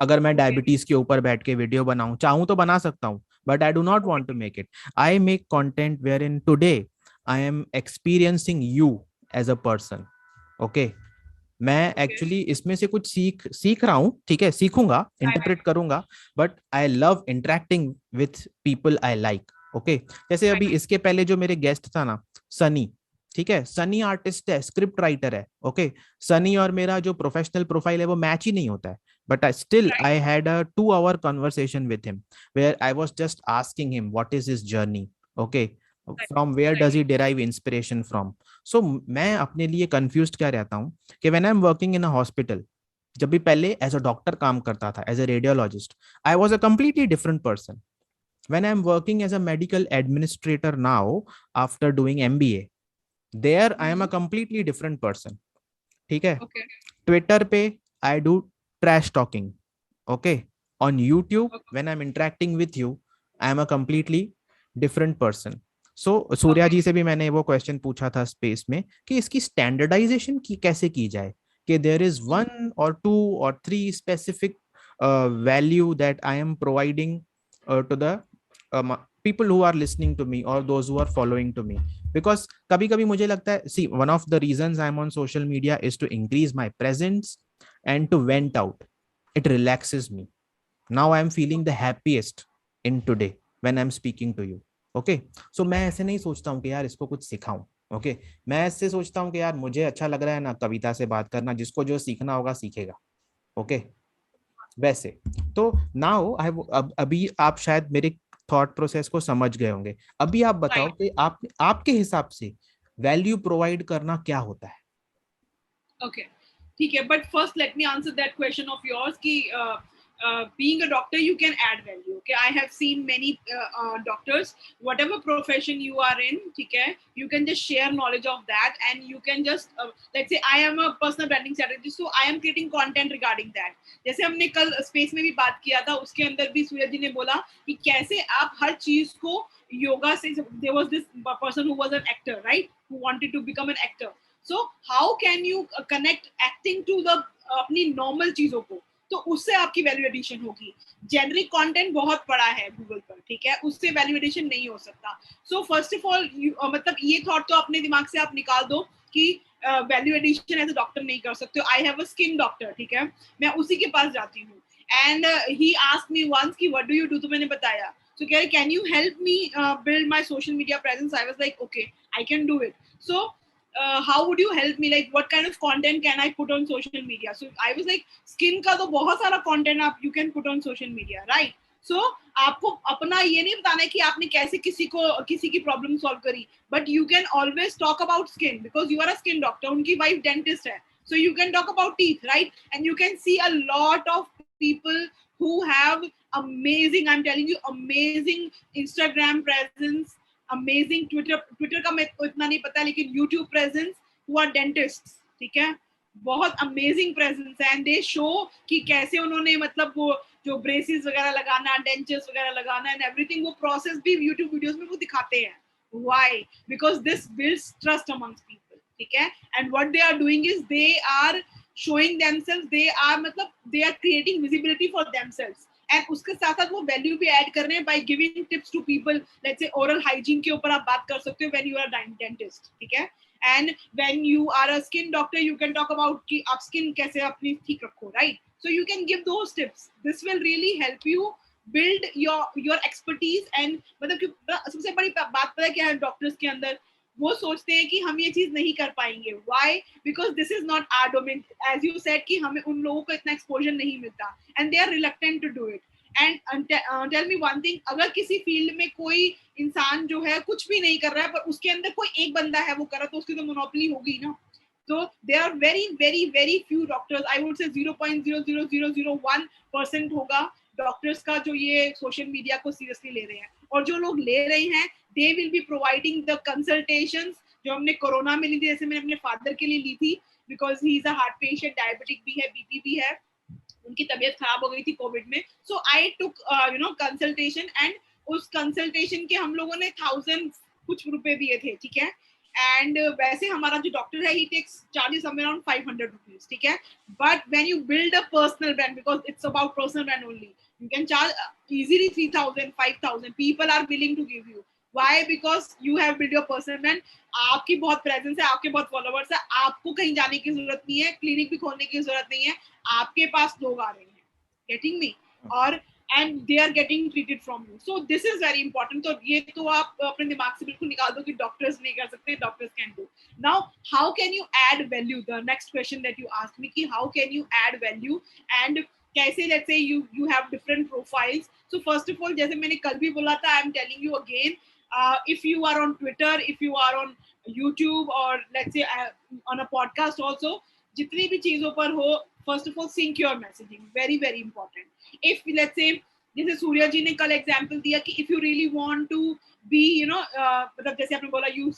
अगर मैं डायबिटीज के ऊपर बैठ के वीडियो बनाऊं चाहूँ तो बना सकता हूँ, but I do not want to make it. I make content where in today I am experiencing you as a person, okay. मैं एक्चुअली इसमें से कुछ सीख रहा हूँ, ठीक है, सीखूंगा, इंटरप्रेट करूंगा, but I love interacting with people I like, okay. जैसे अभी इसके पहले जो मेरे गेस्ट था ना, सनी, ठीक है, सनी आर्टिस्ट है, स्क्रिप्ट राइटर है, ओके. सनी और मेरा जो प्रोफेशनल प्रोफाइल है वो मैच ही नहीं होता है, but still I had a 2 hour conversation with him where I was just asking him what is his journey, okay. From where does he derive inspiration from. So मैं अपने लिए confuse क्या रहता हूँ कि when I am working in a hospital, जब भी पहले एज अ डॉक्टर काम करता था, as a radiologist, I was a completely different person. When I'm working as a medical administrator now, after doing MBA, there I am a completely different person. ठीक है. Okay. Twitter पे I do trash talking. Okay. On YouTube, when I'm interacting with you, I am a completely different person. So Surya ji से भी मैंने वो question पूछा था space में कि इसकी स्टैंडर्डाइजेशन की कैसे की जाए, कि देयर इज वन और टू और three specific value that I am providing to the people who are listening to me or those who are following to me. Because kabhi kabhi mujhe lagta hai, see, one of the reasons I'm on social media is to increase my presence and to vent out. It relaxes me. Now I'm feeling the happiest in today when I'm speaking to you. Okay. So मैं ऐसे नहीं सोचता हूँ कि यार इसको कुछ सिखाऊं. Okay. मैं ऐसे सोचता हूँ कि यार मुझे अच्छा लग रहा है ना कविता से बात करना, जिसको जो सीखना होगा सीखेगा. ओके. वैसे तो नाउ आई, अभी आप शायद मेरे थॉट प्रोसेस को समझ गए होंगे. अभी आप बताओ Right. कि आप आपके हिसाब से वैल्यू प्रोवाइड करना क्या होता है. Okay. ठीक है, but first let me answer that question of yours कि being a doctor you can add value. Okay, I have seen many doctors, whatever profession you are in, ठीक है, you can just share knowledge of that and you can just let's say I am a personal branding strategist, so I am creating content regarding that. जैसे हमने कल space में भी बात किया था, उसके अंदर भी सूर्य जी ने बोला कि कैसे आप हर चीज को योगा से, there was this person who was an actor, right, who wanted to become an actor. So how can you connect acting to the अपनी नॉर्मल चीजों को, तो उससे आपकी वैल्यू एडिशन होगी. जेनरिक कंटेंट बहुत पड़ा है गूगल पर, ठीक है, उससे वैल्यू एडिशन नहीं हो सकता. सो फर्स्ट ऑफ ऑल मतलब ये थॉट तो अपने दिमाग से आप निकाल दो कि value addition as a doctor नहीं कर सकते हो. I have a skin doctor, ठीक है, मैं उसी के पास जाती हूँ and he asked me once कि व्हाट डू यू डू, तो मैंने बताया. So can you help me build my social media presence? I was like, okay, I can do it. So how would you help me, like what kind of content can I put on social media? So I was like, skin का तो बहुत सारा content आप you can put on social media, right? So आपको अपना ये नहीं बताना है कि आपने कैसे किसी की प्रॉब्लम सॉल्व करी, but you can always talk about skin because you are a skin doctor. उनकी वाइफ डेंटिस्ट है, so you can talk about teeth, right? And you can see a lot of people who have amazing, I'm telling you, amazing Instagram presence, amazing Twitter का मेरे को इतना नहीं पता, लेकिन YouTube presence, who are dentists, ठीक है, बहुत अमेजिंग प्रेजेंस है. एंड दे शो कि कैसे उन्होंने मतलब वो जो ब्रेसेस वगैरह लगाना, डेंचर्स वगैरह लगाना एंड एवरीथिंग, वो प्रोसेस भी यूट्यूब वीडियोस में वो दिखाते हैं. Why? Because this builds trust amongst people, ठीक है. And what they are doing is they are showing themselves, they are मतलब they are creating visibility for themselves. And उसके साथ साथ वो वैल्यू भी ऐड कर रहे हैं by giving tips to people. Let's say oral hygiene के ऊपर आप बात कर सकते हो व्हेन यू आर डेंटिस्ट, ठीक है. And when you are a skin doctor you can talk about कि आप स्किन कैसे अपनी ठीक रखो, right? So you can give those tips. This will really help you build your expertise. And मतलब कि सबसे बड़ी बात पता है क्या है डॉक्टर्स के अंदर, वो सोचते हैं कि हम ये चीज नहीं कर पाएंगे. Why? Because this is not our domain, as you said कि हमें उन लोगों को इतना एक्सपोजर नहीं मिलता and they are reluctant to do it. And tell me one thing, अगर किसी फील्ड में कोई इंसान जो है कुछ भी नहीं कर रहा है पर उसके अंदर कोई एक बंदा है वो कर रहा है, तो उसकी तो मोनोपोली होगी ना. तो there are very very very few doctors, I would say 0.00001% होगा डॉक्टर्स का जो ये सोशल मीडिया को सीरियसली ले रहे हैं. और जो लोग ले रहे हैं they will be providing the consultations जो हमने कोरोना में ली थी. जैसे मैंने अपने फादर के लिए ली थी because he is a heart patient, diabetic भी है, बीपी भी है, उनकी तबीयत खराब हो गई थी कोविड में. सो आई टुक कंसल्टेशन एंड उस कंसल्टेशन के हम लोगों ने 1000 कुछ रुपए दिए थे, ठीक है. एंड वैसे हमारा जो डॉक्टर है he takes charges somewhere around 500 rupees, ठीक है. But when you build a personal brand, because it's about personal brand only, you can charge easily 3000 5000. people are willing to give you. Why? Because you have built your personal brand. आपकी बहुत presence है, आपके बहुत followers है, आपको कहीं जाने की जरूरत नहीं है, क्लिनिक भी खोलने की जरूरत नहीं है, आपके पास लोग आ रहे हैं, गेटिंग मी, और and they are getting treated from you. So this is very important. तो ये तो आप अपने दिमाग से बिल्कुल निकाल दो कि डॉक्टर्स नहीं कर सकते, doctors can do. Now how can you add value? The next question that you ask me कि how can you add value and कैसे, let's say you have different profiles. So first of all, जैसे मैंने कल भी बोला था, I am telling you again, if you are on Twitter, if you are on YouTube, or let's say on a podcast also, जितनी भी चीजों पर हो, first of all sync your messaging, very very important. If let's say जैसे सूर्या जी ने कल example दिया कि if you really want to be मतलब जैसे आपने बोला you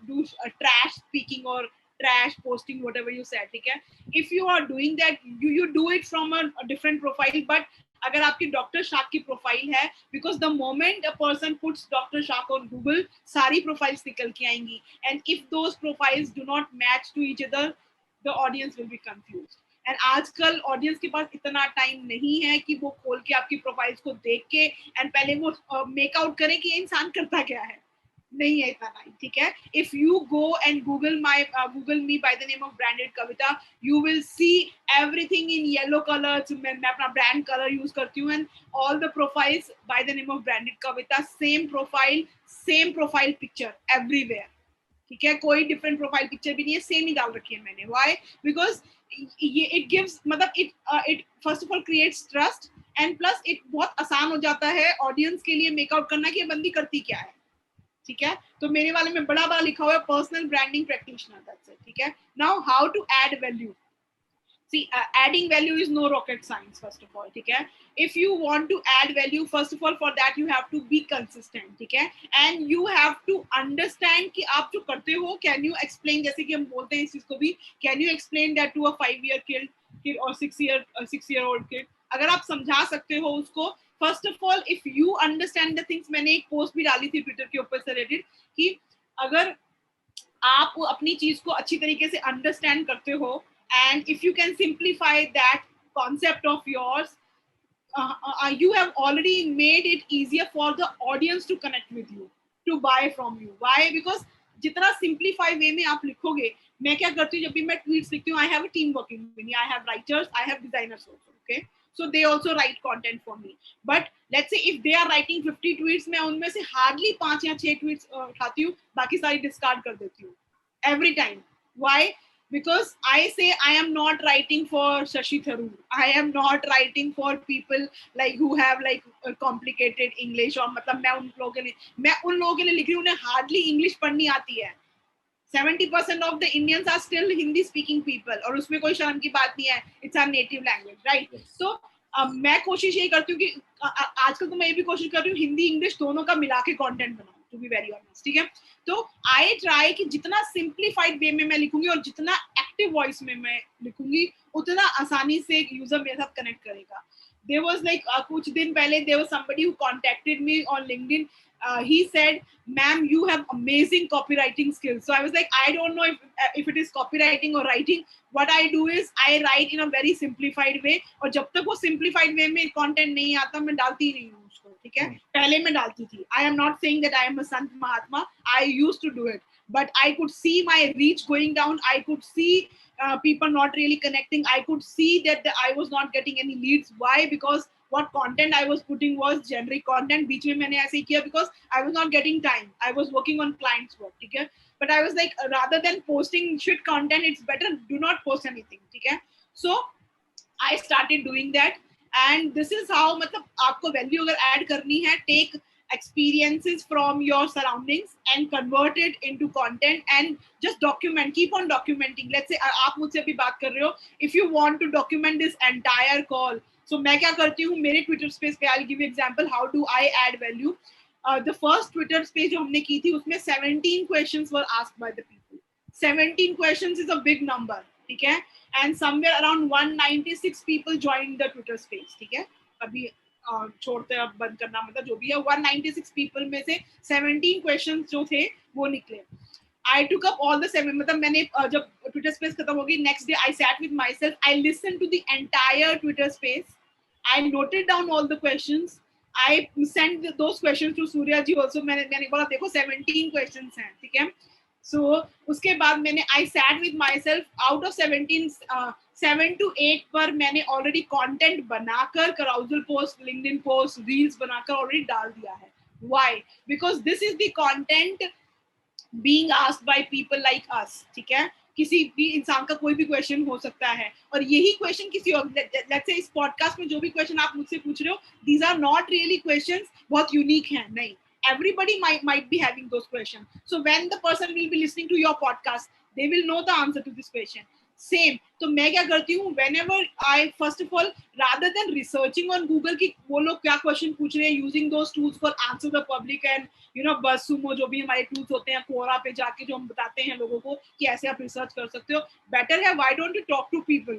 do trash speaking or trash posting, whatever you said, ठीक है, if you are doing that, you do it from a different profile. But अगर आपकी डॉक्टर शाक की प्रोफाइल है, because the moment a person puts doctor शाक on Google, सारी profiles निकल के आएंगी, and if those profiles do not match to each other, the audience will be confuse. एंड आजकल ऑडियंस के पास इतना टाइम नहीं है कि वो खोल के आपकी प्रोफाइल्स को देख के एंड पहले वो मेक आउट करे कि ये इंसान करता क्या है. नहीं है इतना टाइम, ठीक है. If you go and Google me by the name of branded Kavita, you will see everything in yellow colour. मैं अपना ब्रांड कलर यूज करती हूँ, and all the profiles by the name of branded Kavita, same profile picture everywhere, ठीक है. कोई different profile picture भी नहीं है, सेम ही डाल रखी है मैंने. व्हाई? बिकॉज ये इट गिव्स, मतलब it first of all creates trust, and plus it बहुत आसान हो जाता है ऑडियंस के लिए मेकआउट करना कि ये बंदी करती क्या है, ठीक है. तो मेरे वाले में बड़ा बड़ा लिखा हुआ है personal branding practitioner, that's it, ठीक है. Now how to add value. See, adding value is no rocket science, first of all, ठीक है. If you want to add value, first of all, for that you have to be consistent, ठीक है. And you have to understand कि आप जो करते हो, can you explain, जैसे कि हम बोलते हैं इस चीज को भी, can you explain that to a 5-year kid or 6-year-old kid. अगर आप समझा सकते हो उसको, first of all if you understand the things. मैंने एक पोस्ट भी डाली थी ट्विटर के ऊपर से रिलेटेड कि अगर आप अपनी चीज को अच्छी तरीके से अंडरस्टैंड करते हो, and if you can simplify that concept of yours, you have already made it easier for the audience to connect with you, to buy from you. Why? Because जितना simplify way में आप लिखोगे, मैं क्या करती हूँ जब भी मैं tweets लिखती हूँ, I have a team working with me, I have writers, I have designers also, okay, so they also write content for me. But let's say if they are writing 50 tweets, मैं उनमें से hardly 5 या 6 tweets उठाती हूँ, बाकी सारी discard कर देती हूँ every time. Why? Because I say I am not writing for Shashi Tharoor. I am not writing for people like who have like complicated English, और मतलब मैं उन लोगों के लिए लिख रही हूँ, उन्हें hardly English पढ़नी आती है. 70% of the Indians are still Hindi speaking people, और उसमें कोई शर्म की बात नहीं है. It's our native language, right? Yes. So मैं कोशिश यही करती हूँ कि आजकल तो मैं ये भी कोशिश कर रही हूँ हिंदी इंग्लिश दोनों का मिला के कंटेंट बनाऊँ, टू बी वेरी ऑनेस्ट, ठीक है. तो आई ट्राई कि जितना सिंप्लीफाइड वे में मैं लिखूंगी और जितना एक्टिव वॉइस में मैं लिखूंगी, उतना आसानी से यूजर मेरे साथ कनेक्ट करेगा. There was like कुछ दिन पहले there was somebody who contacted me on LinkedIn. He said, "Ma'am, you have amazing copywriting skills." So I was like, I don't know if it is copywriting or writing. What I do is I write in a very simplified way. और जब तक वो simplified way में content नहीं आता, मैं डालती ही नहीं हूँ उसको, ठीक है. पहले मैं डालती थी. I am not saying that I am a Sant Mahatma. I used to do it, but I could see my reach going down. I could see people not really connecting. I could see that I was not getting any leads. Why? Because what content I was putting was generic content. बीच में मैंने ऐसे ही किया because I was not getting time. I was working on clients' work, ठीक है. But I was like, rather than posting shit content, it's better do not post anything, ठीक है. So I started doing that, and this is how, मतलब आपको value अगर add करनी है, take experiences from your surroundings and convert it into content and just document, keep on documenting. Let's say आप मुझसे अभी बात कर रहे हो, if you want to document this entire call, so मैं क्या करती हूँ मेरे Twitter space पे, I'll give you example how do I add value. The first Twitter space जो हमने की थी, उसमें 17 questions were asked by the people. 17 questions is a big number, ठीक है, and somewhere around 196 people joined the Twitter space, ठीक है. अभी छोड़ते अब बंद करना, मतलब जो भी है, 196 people में से 17 questions जो थे वो निकले. I took up all the 7, मतलब मैंने जब Twitter space खत्म हो गई, next day I sat with myself, I listened to the entire Twitter space, I noted down all the questions, I sent those questions to Surya ji also. मैंने बोला देखो 17 questions हैं, ठीक है. So उसके बाद मैंने I sat with myself, out of 17, 7 to 8 पर मैंने already content बनाकर carousel post, LinkedIn post, reels बनाकर already डाल दिया है. Why? Because this is the content being asked by people like us, ठीक है. किसी भी इंसान का कोई भी क्वेश्चन हो सकता है, और यही क्वेश्चन किसी और, लेट्स से इस पॉडकास्ट में जो भी क्वेश्चन आप मुझसे पूछ रहे हो, these are not really questions बहुत यूनिक हैं, नहीं. everybody might be having those questions. So when the person will be listening to your podcast, they will know the answer to this question. Same. तो मैं क्या करती हूँ, whenever I first of all, rather than researching on Google कि वो लोग क्या question पूछ रहे हैं, using those tools for answer the public and बस सुमो जो भी हमारे tools होते हैं, कोरा पे जाके जो हम बताते हैं लोगों को कि ऐसे आप research कर सकते हो, better है why don't you talk to people,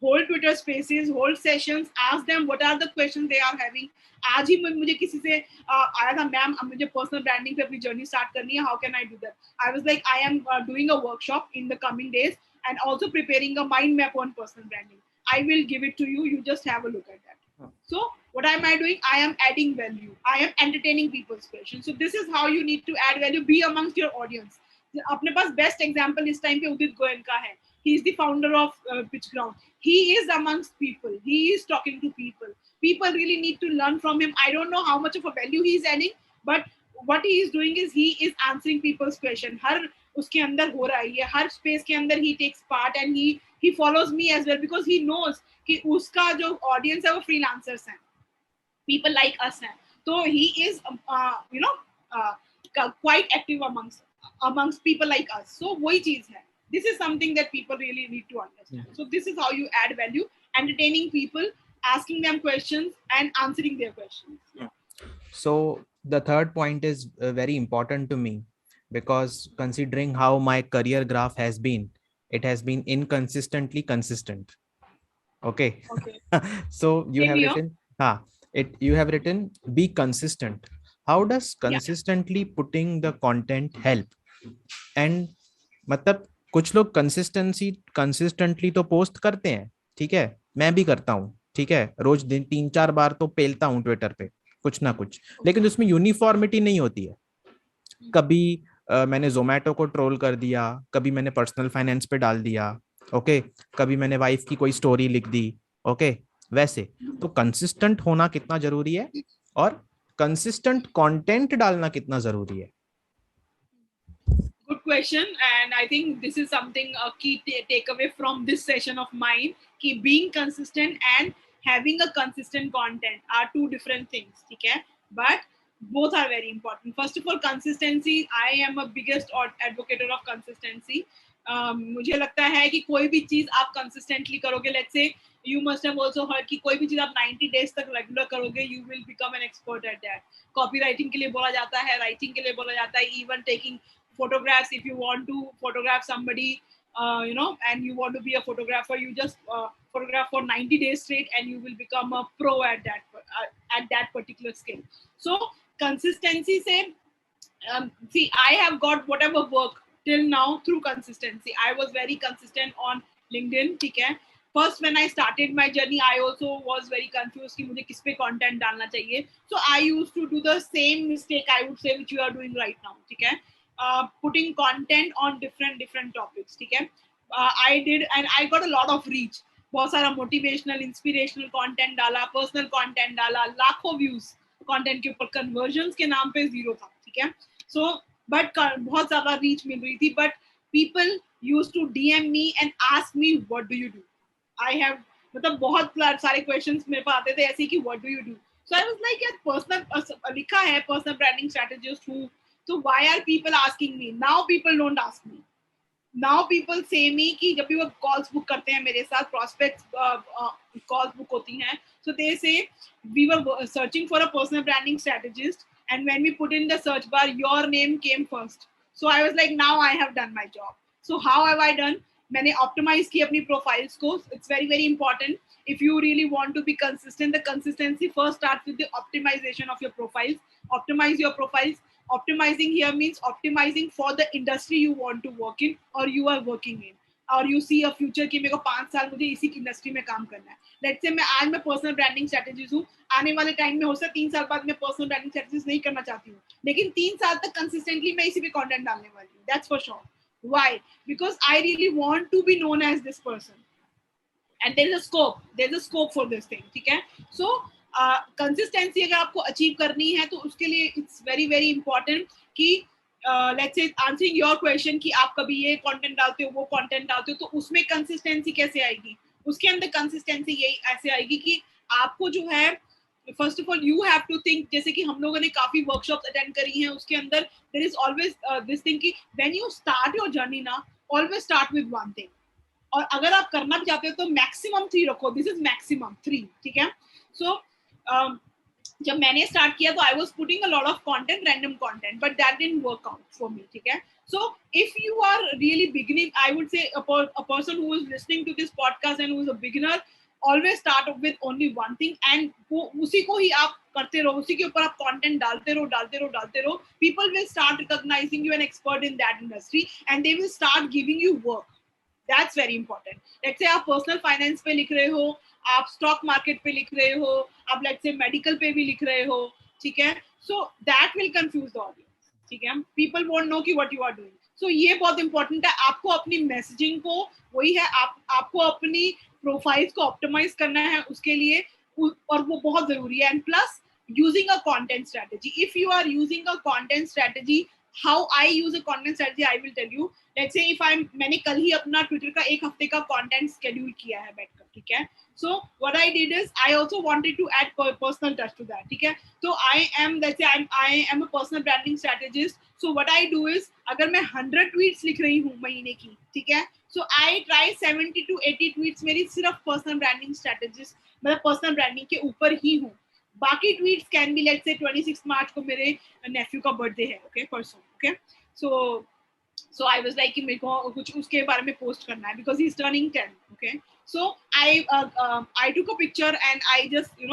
hold Twitter spaces, hold sessions, ask them what are the questions they are having. आज ही मुझे किसी से आया था, मैम अब मुझे पर्सनल ब्रांडिंग पे अपनी जर्नी स्टार्ट करनी है, how can I do that. I was like I am doing a workshop in the coming days and also preparing a mind map on personal branding. I will give it to you. You just have a look at that. So what am I doing? I am adding value. I am entertaining people's questions. So this is how you need to add value. Be amongst your audience. अपने पास best example इस time पे उदित Goyan का है. He is the founder of Pitch Ground. He is amongst people. He is talking to people. People really need to learn from him. I don't know how much of a value he is adding, but what he is doing is he is answering people's question. हर उसके अंदर हो रहा है ये, हर space के अंदर he takes part and he follows me as well because he knows कि उसका जो ऑडियंस है वो फ्रीलांसर्स हैं, people like us हैं, तो he is quite active amongst people like us. So वही चीज है. This is something that people really need to understand. So this is how you add value, entertaining people, asking them questions and answering their questions. So the third point is very important to me, because considering how my career graph has been, it has been inconsistently consistent. Okay. So you have written you have written be consistent. How does consistently putting the content help? And मतलब कुछ लोग consistently तो post करते हैं, ठीक है, मैं भी करता हूँ, ठीक है, रोज दिन 3-4 बार तो पेलता हूँ ट्विटर पे कुछ ना कुछ, लेकिन उसमें यूनिफॉर्मिटी नहीं होती है. कभी मैंने जोमेटो को ट्रोल कर दिया, कभी मैंने पर्सनल फाइनेंस पे डाल दिया, ओके, कभी मैंने वाइफ की कोई स्टोरी लिख दी, ओके, वैसे. तो कंसिस्टेंट होना कितना जरूरी है और कंसिस्टेंट कंटेंट डालना कितना जरूरी है? Good question, and I think this is something a key takeaway from this session of mine. Ki being consistent and having a consistent content are two different things, okay? But both are very important. First of all, consistency. I am a biggest advocate of consistency. मुझे लगता है कि कोई भी चीज आप consistently करोगे, let's say you must have also heard कि कोई भी चीज आप 90 days तक रेगुलर करोगे, you will become an expert at that. Copywriting के लिए बोला जाता है, writing के लिए बोला जाता है, even taking photographs. If you want to photograph somebody, and you want to be a photographer, you just photograph for 90 days straight and you will become a pro at that particular skill. So consistency say, see, I have got whatever work till now through consistency. I was very consistent on LinkedIn, okay? First when I started my journey, I also was very confused कि मुझे किस पे content डालना चाहिए. So I used to do the same mistake, I would say, which you are doing right now, ठीक है? Putting content on different topics, ठीक है? I did, and I got a lot of reach. बहुत सारा motivational, inspirational content डाला, personal content डाला, लाखों views content के ऊपर, conversions के नाम पे zero था, ठीक है? So, but बहुत ज़्यादा reach मिल रही थी, but people used to DM me and ask me, what do you do? I have, मतलब बहुत सारे questions मेरे पास आते थे ऐसे कि what do you do? So I was like, यार personal लिखा है personal branding strategist हूँ, so why are people asking me? Now people don't ask me. Now people say me कि जब भी वो calls book करते हैं मेरे साथ, prospects calls book होती हैं, so they say we were searching for a personal branding strategist, and when we put in the search bar, your name came first. So I was like, now I have done my job. So how have I done? मैंने optimize की अपनी profiles को. It's very very important. If you really want to be consistent, the consistency first starts with the optimization of your profiles. Optimize your profiles. Optimizing here means optimizing for the industry you want to work in or you are working in, or you see a future कि मेरे को 5 साल मुझे इसी industry में काम करना है. Let's say आज मैं पर्सनल ब्रांडिंग स्ट्रेटेजिस्ट हूँ, आने वाले टाइम में हो सकता है 3 साल बाद मैं पर्सनल ब्रांडिंग स्ट्रेटेजिस्ट नहीं करना चाहती हूँ, लेकिन 3 साल तक कंसिस्टेंटली मैं इसी पे कंटेंट डालने वाली हूँ. That's for sure. Why? Because I really want to be known as this person, and there's a scope for this thing, ठीक है? So कंसिस्टेंसी अगर आपको अचीव करनी है तो उसके लिए इट्स वेरी वेरी इंपॉर्टेंट कि let's say answering your question कि आप कभी ये कंटेंट डालते हो, वो कंटेंट डालते हो, तो उसमें कंसिस्टेंसी कैसे आएगी? उसके अंदर कंसिस्टेंसी यही ऐसे आएगी कि आपको जो है first of all you have to think, जैसे कि हम लोगों ने काफी वर्कशॉप्स अटेंड करी हैं, उसके अंदर there is always this thing कि when you start your journey ना, always start with one thing, और अगर आप करना भी चाहते हो तो मैक्सिमम 3 रखो, दिस इज मैक्सिमम 3, ठीक है। सो जब मैंने स्टार्ट किया तो I was putting a lot of content, random content, but that didn't work out for me, ठीक है। So if you are really beginning, I would say a person who is listening to this podcast and who is a beginner, always start with only one thing, and वो उसी को ही आप करते रहो, उसी के ऊपर आप कंटेंट डालते रहो, डालते रहो, डालते रहो। People will start recognising you an expert in that industry, and they will start giving you work. That's very important. Let's say आप पर्सनल फाइनेंस पे लिख रहे हो, आप स्टॉक मार्केट पे लिख रहे हो, आप लेट्स से मेडिकल पे भी लिख रहे हो, ठीक है। So that will confuse the audience, ठीक है। पीपल वोंट नो कि व्हाट यू आर डूइंग। सो ये बहुत इंपॉर्टेंट है, आपको अपनी मैसेजिंग को, वही है, आपको अपनी प्रोफाइल्स को ऑप्टिमाइज करना है उसके लिए, और वो बहुत जरूरी है। And plus using a content strategy, if you are using a content strategy, how I use a content strategy I will tell you. Let's say if I'm, मैंने कल ही अपना ट्विटर का एक हफ्ते का कंटेंट शेड्यूल किया है बैठकर, ठीक है। So what I did is I also wanted to add personal touch to that, ठीक है। तो I am a personal branding strategist. So what I do is, अगर मैं 100 ट्वीट्स लिख रही हूँ महीने की, ठीक है, so I try 70 to 80 tweets मेरी सिर्फ पर्सनल ब्रांडिंग स्ट्रेटेजिस्ट, मतलब पर्सनल ब्रांडिंग के ऊपर ही हूँ। बाकी tweets can be, let's say 26 मार्च को मेरे नेफ्यू का बर्थडे है, ओके, परसों, okay. So I was like कि मेरे को कुछ उसके बारे में पोस्ट करना है, because he is turning 10, okay. So I took a picture and I just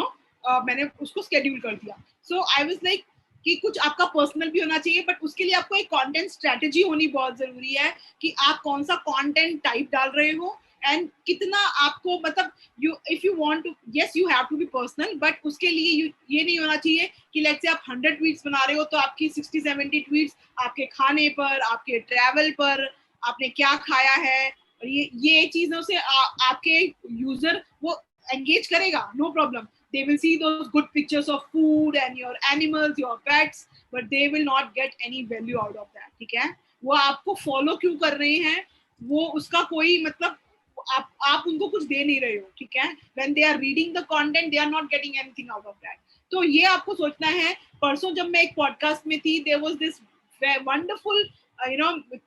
मैंने उसको स्केड्यूल कर दिया। सो आई वाज लाइक कि कुछ आपका पर्सनल भी होना चाहिए, बट उसके लिए आपको एक कंटेंट स्ट्रेटेजी होनी बहुत जरूरी है कि आप कौन सा कंटेंट टाइप डाल रहे हो, एंड कितना आपको, मतलब you, if you want to, yes you have to be personal, but उसके लिए ये नहीं होना चाहिए कि लेट्स से आप 100 ट्वीट्स बना रहे हो तो आपकी 60-70 ट्वीट्स आपके खाने पर, आपके ट्रैवल पर, आपने क्या खाया है, और ये चीजों से आपके यूजर वो एंगेज करेगा, no problem. they will see those good pictures of food and your animals, your pets, but they will not get any value out of that, ठीक है। वो आपको फॉलो क्यों कर रहे हैं, वो उसका कोई मतलब, आप उनको कुछ दे नहीं रहे हो, ठीक है। when they are reading the content they are not getting anything out of that। तो ये आपको सोचना है। परसों जब मैं एक पॉडकास्ट में थी, there was this wonderful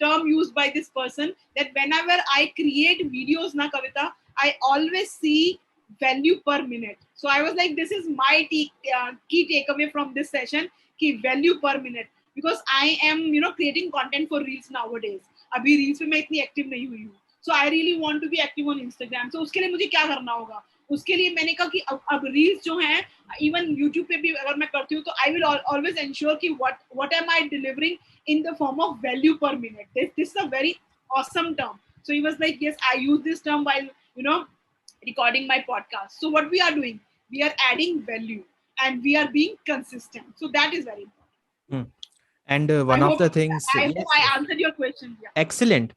term used by this person, that whenever I create videos na Kavita, I always see value per minute. So I was like, this is my key takeaway from this session, ki value per minute, because I am creating content for reels nowadays। अभी reels पे मैं इतनी active नहीं हुई हूँ। So I really want to be active on Instagram। So उसके लिए मुझे क्या करना होगा, उसके लिए मैंने कहा कि अब reels जो हैं, even YouTube पे भी अगर मैं करती हूँ, तो I will always ensure कि what am I delivering in the form of value per minute। This is a very awesome term। So he was like, yes, I use this term while recording my podcast। So what we are doing, we are adding value and we are being consistent। So that is very important। And one of the things, I yes, hope I answered your question। Yeah. Excellent.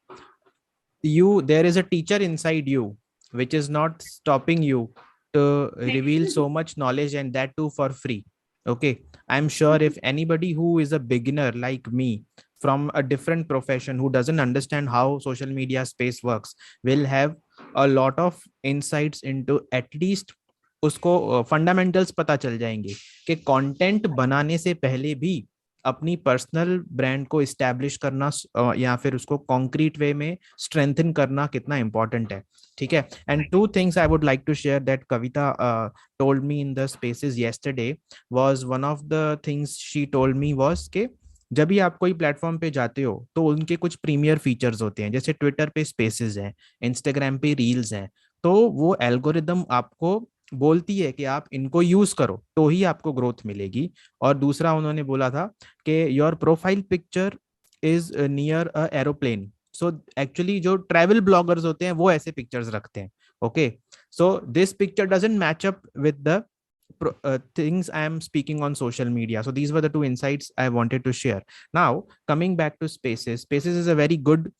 There is a teacher inside you which is not stopping you to reveal so much knowledge, and that too for free. Okay, I'm sure if anybody who is a beginner like me from a different profession who doesn't understand how social media space works will have a lot of insights into, at least उसको fundamentals पता चल जाएंगे कि content बनाने से पहले भी अपनी पर्सनल ब्रांड को इस्टेब्लिश करना या फिर उसको कॉन्क्रीट वे में स्ट्रेंथन करना कितना इंपॉर्टेंट है, ठीक है। And two things I would like to share that Kavita told me in the spaces yesterday was, one of the things she told me was के जब भी आप कोई प्लेटफॉर्म पे जाते हो तो उनके कुछ प्रीमियर फीचर्स होते हैं, जैसे ट्विटर पे स्पेसेस हैं, इंस्टाग्राम पे रील्स हैं, तो वो एल्गोरिदम आपको बोलती है कि आप इनको यूज करो तो ही आपको ग्रोथ मिलेगी। और दूसरा उन्होंने बोला था कि your profile picture is near a aeroplane. So actually जो ट्रैवल ब्लॉगर्स होते हैं वो ऐसे पिक्चर्स रखते हैं। Okay, so this picture doesn't match up with the things I am speaking on social media. So these were the two insights I wanted to share. Now coming back to spaces, spaces is a very good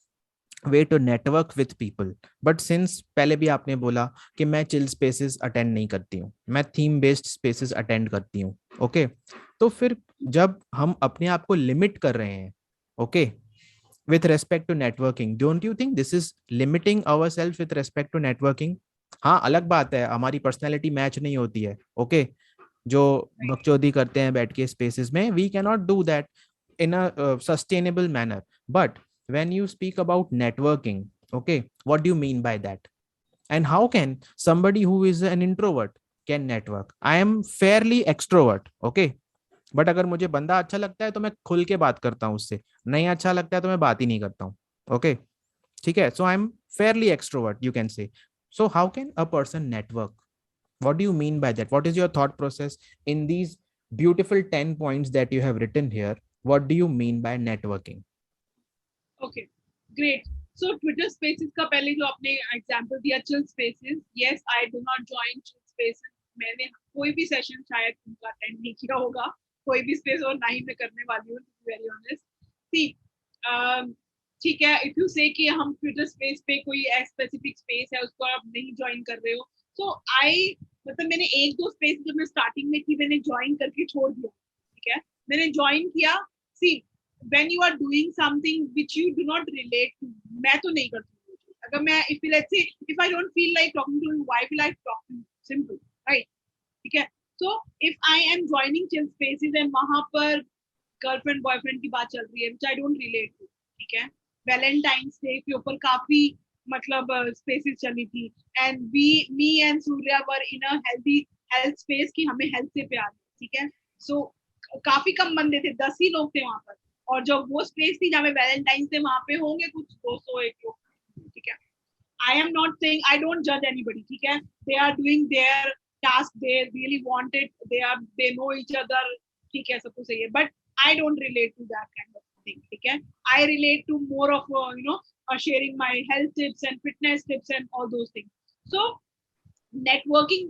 way to network with people, but since पहले भी आपने बोला कि मैं chill spaces attend नहीं करती हूँ, मैं थीम बेस्ड स्पेसेस अटेंड करती हूँ। ओके, तो फिर जब हम अपने आप को लिमिट कर रहे हैं, okay, with respect to networking, don't you think this is limiting our self with respect to networking? हाँ, अलग बात है हमारी पर्सनैलिटी मैच नहीं होती है, ओके, जो बकचोदी करते हैं बैठ के स्पेसेस में, we cannot do that in a sustainable manner. But when you speak about networking, okay, what do you mean by that? And how can somebody who is an introvert can network? I am fairly extrovert, okay, but अगर मुझे बंदा अच्छा लगता है तो मैं खुल के बात करता हूँ उससे, नहीं अच्छा लगता है तो मैं बात ही नहीं करता हूँ, ओके, ठीक है. So I am fairly extrovert, you can say. So how can a person network? What do you mean by that? What is your thought process in these beautiful 10 points that you have written here? What do you mean by networking? Okay, great. So Twitter Spaces का पहले जो आपने example दिया chill spaces, yes, I do not join chill spaces. मैंने कोई भी session शायद उनका अटेंड नहीं किया होगा, कोई भी स्पेस, और ना ही मैं करने वाली हूँ, टू बी वेरी ऑनेस्ट. सी, ठीक है, इफ यू से कि हम ट्विटर स्पेस पे कोई स्पेसिफिक स्पेस है उसको आप नहीं ज्वाइन कर रहे हो, तो आई मतलब मैंने एक दो स्पेस जब मैं स्टार्टिंग में थी मैंने ज्वाइन करके छोड़ दिया. ठीक है, मैंने ज्वाइन किया. सी, when you are doing something which you do not relate to, मैं तो नहीं करती. अगर मैं if let's say if I don't feel like talking to you, why will I talk to you? Simple, right? ठीक है. So if I am joining chill spaces and वहां पर गर्लफ्रेंड बॉयफ्रेंड की बात चल रही है which I don't relate to, ठीक है, वैलेंटाइंस डे के ऊपर काफी मतलब स्पेसेस चली थी, and me and Surya were in a healthy health space कि हमें हेल्थ से प्यार है. ठीक है. सो काफी कम बंदे थे, 10 ही लोग थे वहां पर, और जो वो स्पेस थी जहाँ पे वैलेंटाइंस डे वहां पे होंगे कुछ 200 एक लोग. ठीक है. I am not saying, I don't जज एनीबडी. ठीक है, they are doing their task, they really want it, they know each other. ठीक है, सब कुछ सही है, but I don't relate to that kind of thing. Okay, I relate to more of sharing my health tips and fitness tips and all those things. So networking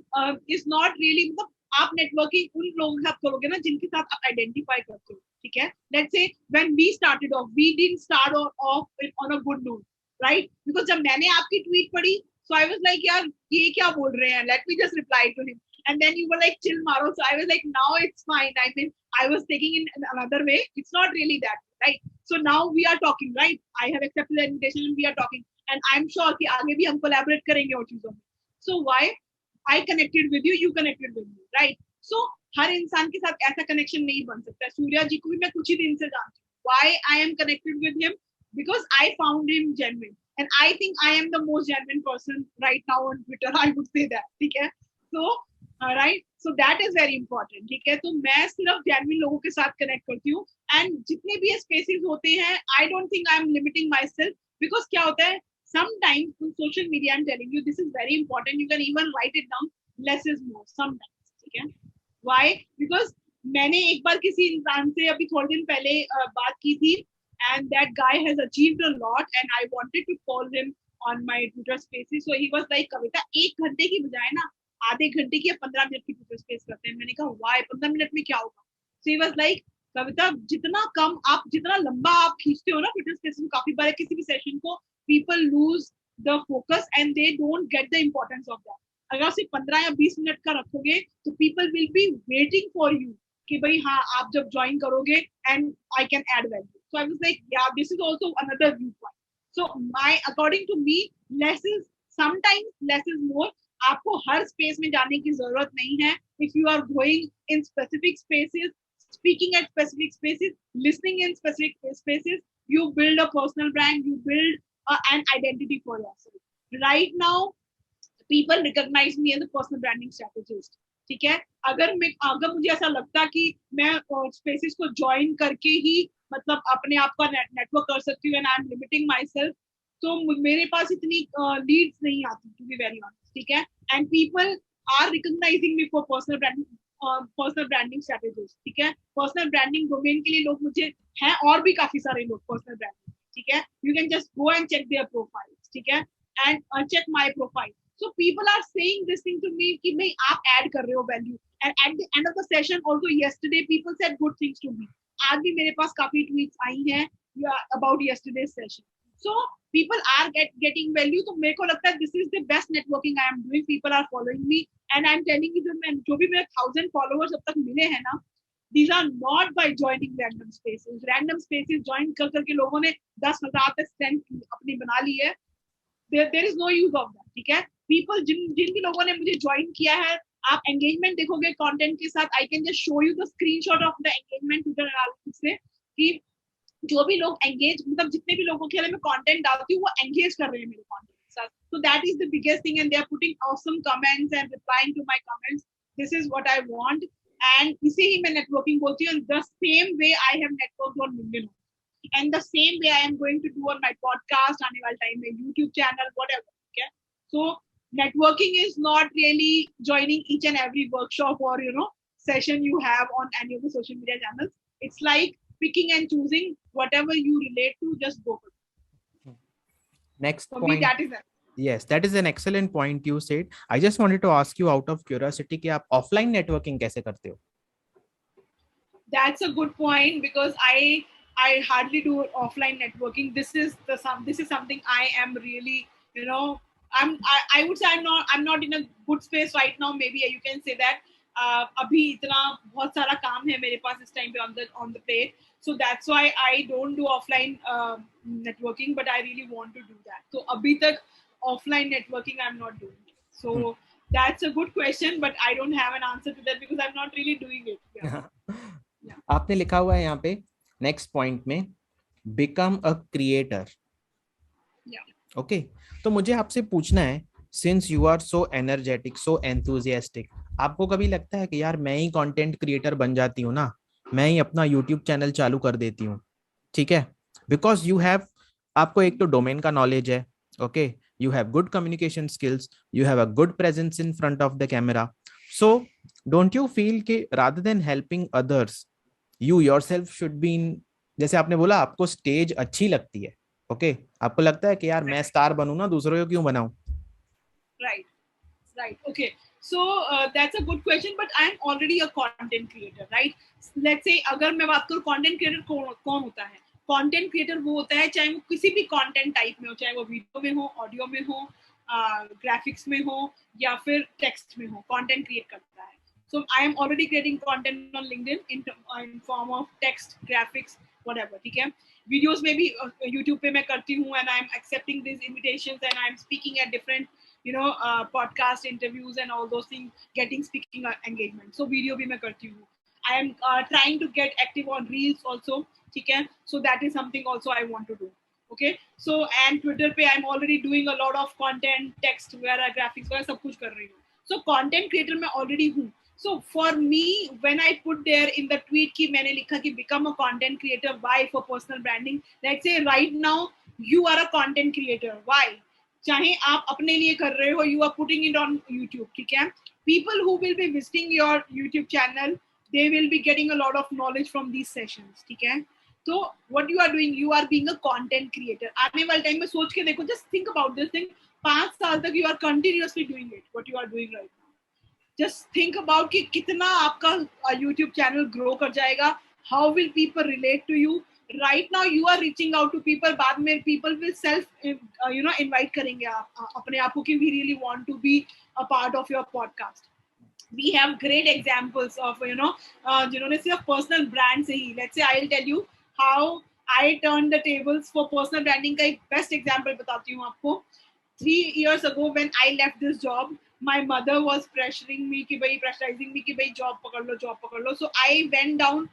is not really, मतलब आप networking उन लोगों के साथ करोगे ना जिनके साथ आप identify करते हो. ठीक है, let's say when we started off, we didn't start off on a good note, right? Because जब मैंने आपकी tweet पढ़ी, so I was like, यार ये क्या बोल रहे हैं, let me just reply to him. And then you were like, chill Maro. So I was like, now it's fine. I mean, I was taking in another way. It's not really that, right? So now we are talking, right? I have accepted the invitation and we are talking. And I'm sure कि आगे भी हम collaborate करेंगे और चीजों में. So why I connected with you connected with me, right? So हर इंसान के साथ ऐसा connection नहीं बन सकता. सूर्या जी को भी मैं कुछ ही दिन से जानती हूँ. Why I am connected with him? Because I found him genuine. And I think I am the most genuine person right now on Twitter. I would say that. ठीक है. So right, so that is very important. ठीक है, तो मैं सिर्फ genuine लोगों के साथ कनेक्ट करती हूँ, एंड जितने भी स्पेसेस होते हैं I don't think I M limiting my self, because क्या होता है sometimes on social media, I am telling you this is very important, you can even right it down, less is more sometimes. ठीक है, why? Because मैंने एक बार किसी इंसान से अभी थोड़े दिन पहले बात की थी, and that guy has achieved a lot and I wanted to call him on my Twitter spaces. So he was like, Kavita 1 घंटे की बजाय ना आधे घंटे की या 15 मिनट की ट्विटर स्पेस करते हैं. मैंने कहा वाई, 15 मिनट में क्या होगा? सो ही वाज लाइक, कविता जितना कम आप, जितना लंबा आप खींचते हो ना ट्विटर स्पेस में, काफी बार किसी भी सेशन को, people lose the focus and they don't get the importance of that. अगर सिर्फ 15 या 20 मिनट का रखोगे तो people will be waiting for you कि भाई हाँ आप जब ज्वाइन करोगे and I can add value. So I was like, yeah this is also another view point. So my according to me, less is sometimes less is more. आपको हर space में जाने की जरूरत नहीं है. If you are going in specific spaces, speaking at specific spaces, listening in specific spaces, you build a personal brand, you build an identity for yourself. Right now people recognize me as a personal branding strategist. ठीक है, अगर मुझे ऐसा लगता कि मैं spaces को join करके ही मतलब अपने आप का नेटवर्क कर सकती हूँ and I M limiting my self, तो मेरे पास इतनी लीड्स नहीं आती, टू बी वेरी ऑनेस्ट. ठीक है, and people are recognising me for personal branding strategies. ठीक है, पर्सनल ब्रांडिंग डोमेन के लिए लोग मुझे हैं, और भी काफी सारे लोग पर्सनल ब्रांडिंग. ठीक है, you can just go and check their profiles. ठीक है, and check my profile. So people are saying this thing to me कि भाई आप ऐड कर रहे हो value, and at the end of the session also yesterday people said good things to me. आज भी मेरे पास काफी ट्वीट्स आई हैं about yesterday's session. So people are getting value. तो मेरे को लगता है this is the best networking I am doing. People are following me and I am telling you जो भी मेरे 1000 followers अब तक मिले हैं ना, these are not by joining random spaces. Random spaces join कर करके लोगों ने 10,000 तक strength अपनी बना ली है. There is no use of that. ठीक है, people जिन लोगों ने मुझे ज्वाइन किया है, आप एंगेजमेंट देखोगे कंटेंट के साथ, I can just show you the screenshot of the engagement Twitter analysis से कि जो भी लोग एंगेज, मतलब जितने भी लोगों के लिए मैं कंटेंट डालती हूँ वो एंगेज कर रहे हैं मेरे कंटेंट के साथ. So that is the biggest thing, and they are putting awesome comments and replying to my comments. This is what I want, and इसे ही मैं networking बोलती हूँ. The same way I have networked on LinkedIn, and the same way I am going to do on my podcast, आने वाले time में YouTube channel, whatever. Okay, so networking is not really joining each and every workshop or session you have on any of the social media channels. It's like picking and choosing whatever you relate to, just go for it. Next For me, point. that is it. Yes, that is an excellent point you said. I just wanted to ask you out of curiosity कि आप offline networking कैसे करते हो? That's a good point, because I hardly do offline networking. This is something I am really, I would say I'm not in a good space right now. Maybe you can say that. अभी इतना बहुत सारा काम है मेरे पास इस time पे on the plate. So that's why I don't do offline networking, but I really want to do that. So अभी तक offline networking I'm not doing it. So that's a good question, but I don't have an answer to that because I'm not really doing it. Yeah. आपने लिखा हुआ है यहाँ पे next point में become a creator. Okay, तो मुझे आपसे पूछना है, since you are so energetic, so enthusiastic, आपको कभी लगता है कि यार मैं ही कंटेंट क्रिएटर बन जाती हूँ ना, मैं ही अपना यूट्यूब चैनल चालू कर देती हूँ, ठीक है, बिकॉज यू हैव, आपको एक तो डोमेन का नॉलेज है, okay, you have good communication skills, you have a good presence in front of the camera, so don't you feel कि rather than helping others you yourself should be in, जैसे आपने बोला आपको stage अच्छी लगती है, okay, आपको लगता है कि यार मैं स्टार बनूं ना, दूसरों को क्यों बनाऊं? Right. Okay. So that's a good question, but I'm already a content creator, right? Let's say अगर मैं बात करूँ content creator कौन होता है? Content creator वो होता है चाहे वो किसी भी content type में हो, चाहे वो वीडियो में हो, ऑडियो में हो, ग्राफिक्स में हो या फिर टेक्स्ट में हो, content create करता है. So I am already creating content on LinkedIn in form of text, graphics, whatever. ठीक है? Videos में भी YouTube पे मैं करती हूँ, and I'm accepting these invitations and I'm speaking at different podcast interviews and all those things, getting speaking engagement. So video bhi main karti hu. I am trying to get active on reels also, ठीक है? So that is something also I want to do. Okay, so and Twitter पे I'm already doing a lot of content, text वगैरह, graphics वगैरह सब कुछ कर रही हूँ. So content creator मैं already हूँ. So for me, when I put there in the tweet कि मैंने लिखा कि become a content creator, why for personal branding? Let's say right now you are a content creator. Why? चाहे आप अपने लिए कर रहे हो, you are putting it on YouTube, ठीक है? People who will be visiting your YouTube channel, they will be getting a lot of knowledge from these sessions, ठीक है? So what you are doing, you are being a content creator. आने वाले time में सोच के देखो, just think about this thing. 5 साल तक you are continuously doing it, what you are doing right now. Just think about कि कितना आपका YouTube channel grow कर जाएगा. How will people relate to you? Right now you are reaching out to people, बाद में people will self invite करेंगे अपने आप को कि we really want to be a part of your podcast. We have great examples of जिन्होंने सिर्फ personal brand से ही, let's say I'll tell you how I turned the tables for personal branding का एक best example बताती हूँ आपको. 3 years ago when I left this job, my mother was pressurizing me कि भाई job पकड़ लो. So I went down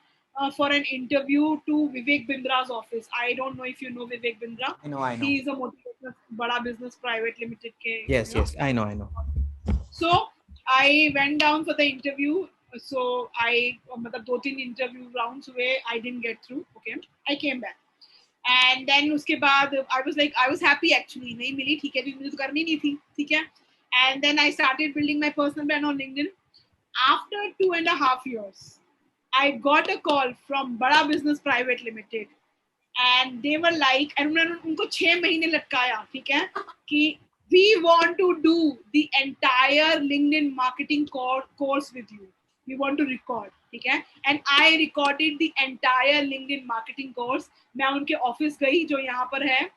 for an interview to Vivek Bindra's office. I don't know if you know Vivek Bindra. I know. He is a motivational Bada Business Private Limited के. Yes, I know. So I went down for the interview. So I मतलब 2-3 interview rounds हुए, I didn't get through. Okay, I came back. And then उसके बाद I was happy actually, नहीं मिली, ठीक है, भी मुझे तो करनी नहीं थी, ठीक है. And then I started building my personal brand on LinkedIn. After 2.5 years, I got a call from Bada Business Private Limited, and they were like, and उन्होंने उनको 6 महीने लटकाया, ठीक है, कि we want to do the entire LinkedIn marketing course with you. We want to record, ठीक है, and I recorded the entire LinkedIn marketing course. मैं उनके ऑफिस गई जो यहाँ पर है,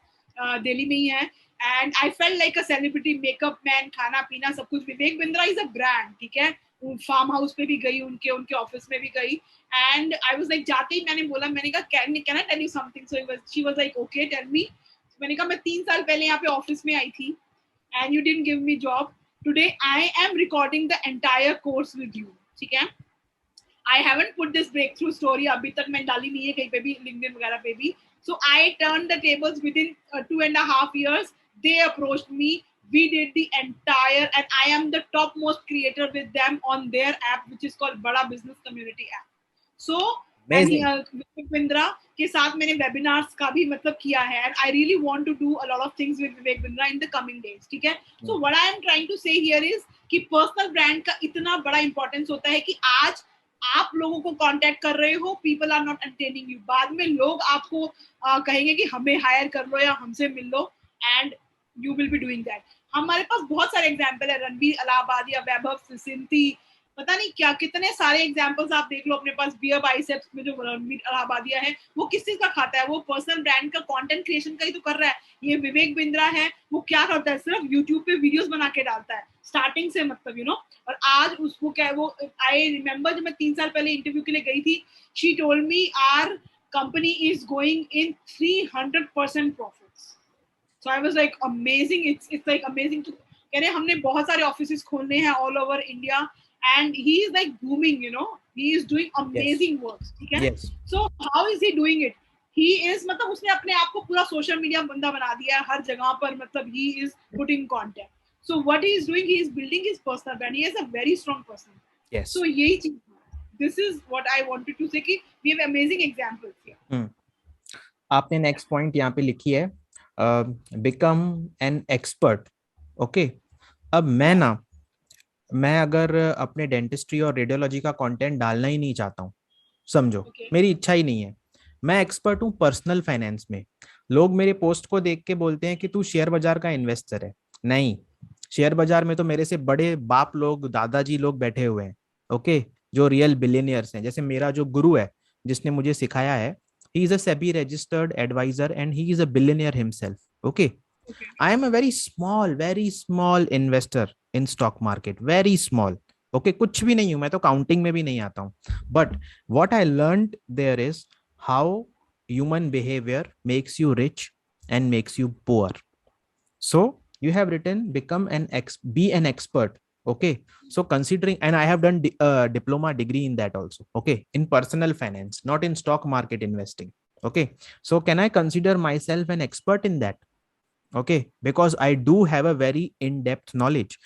दिल्ली में ही है, and I felt like a celebrity, makeup man, खाना पीना सब कुछ. Vivek Bindra is a brand, ठीक है, फार्म हाउस पे भी गई, उनके ऑफिस में भी गई, and I was like, जाते ही मैंने कहा can I tell you something? So she was like, okay, tell me. मैंने कहा मैं 3 साल पहले यहाँ पे ऑफिस में आई थी and you didn't give me job. Today I am recording the entire course with you. ठीक है? I haven't put this breakthrough story अभी तक मैं डाली नहीं है कहीं पे भी LinkedIn वगैरह पे भी. So I turned the tables within 2.5 years. They approached me. We did the entire, and I am the topmost creator with them on their app, which is called Bada Business Community app. So and Amazing. Vivek Bindra के साथ मैंने webinars का भी मतलब किया है, and I really want to do a lot of things with Vivek Bindra in the coming days. ठीक है? So what I am trying to say here is कि पर्सनल ब्रांड का इतना बड़ा इंपॉर्टेंस होता है कि आज आप लोगों को कांटेक्ट कर रहे हो, people are not entertaining you, बाद में लोग आपको कहेंगे कि हमें हायर कर लो या हमसे मिल लो, and you will be doing that. हमारे पास बहुत सारे एग्जांपल है, रणबीर इलाहाबादी या वैभव सिंथी, पता नहीं क्या कितने सारे एग्जांपल्स आप देख लो अपने पास. बियर बाइसेप्स में जो रणबीर इलाहाबादिया है वो किस चीज का खाता है? वो पर्सनल ब्रांड का कंटेंट क्रिएशन का ही तो कर रहा है. ये विवेक बिंद्रा है, वो क्या करता है? सिर्फ यूट्यूब पे वीडियोस बना के डालता है स्टार्टिंग से, मतलब यू नो. और आज उसको क्या है, वो आई रिमेम्बर जब मैं 3 साल पहले इंटरव्यू के लिए गई थी, she told me our company is going in 300% profits. So I was like amazing, it's like amazing. तो कह रहे हमने बहुत सारे ऑफिसेस खोलने हैं all over India, and he is like booming, you know, he is doing Yes. Amazing work. ठीक है? Yes. So how is he doing it? He is, मतलब उसने अपने आप को पूरा सोशल मीडिया बंदा बना दिया है हर जगह पर, मतलब he is putting content. So what he is doing, he is building his personal brand. He is a very strong person. Yes. So यही चीज, this is what I wanted to say कि we have amazing examples here. आपने next point यहाँ पे लिखी है, become an expert. Okay, अब मैं अगर अपने डेंटिस्ट्री और रेडियोलॉजी का कंटेंट डालना ही नहीं चाहता हूँ, समझो, Okay. मेरी इच्छा ही नहीं है, मैं एक्सपर्ट हूँ पर्सनल फाइनेंस में. लोग मेरे पोस्ट को देख के बोलते हैं कि तू शेयर बाजार का इन्वेस्टर है. नहीं, शेयर बाजार में तो मेरे से बड़े बाप लोग, दादाजी लोग बैठे हुए हैं. ओके, जो रियल बिलियनियर्स हैं. जैसे मेरा जो गुरु है जिसने मुझे सिखाया है, he is a SEBI registered advisor and he is a billionaire himself. Okay, Okay. I am a very small investor in stock market, very small. Okay, कुछ भी नहीं हूं मैं तो, काउंटिंग में भी नहीं आता हूं. But what I learned there is how human behavior makes you rich and makes you poor. So you have written be an expert. Okay, so considering, and I have done diploma degree in that also. Okay, in personal finance, not in stock market investing. Okay, so can I consider myself an expert in that? Okay, because I do have a very in-depth knowledge.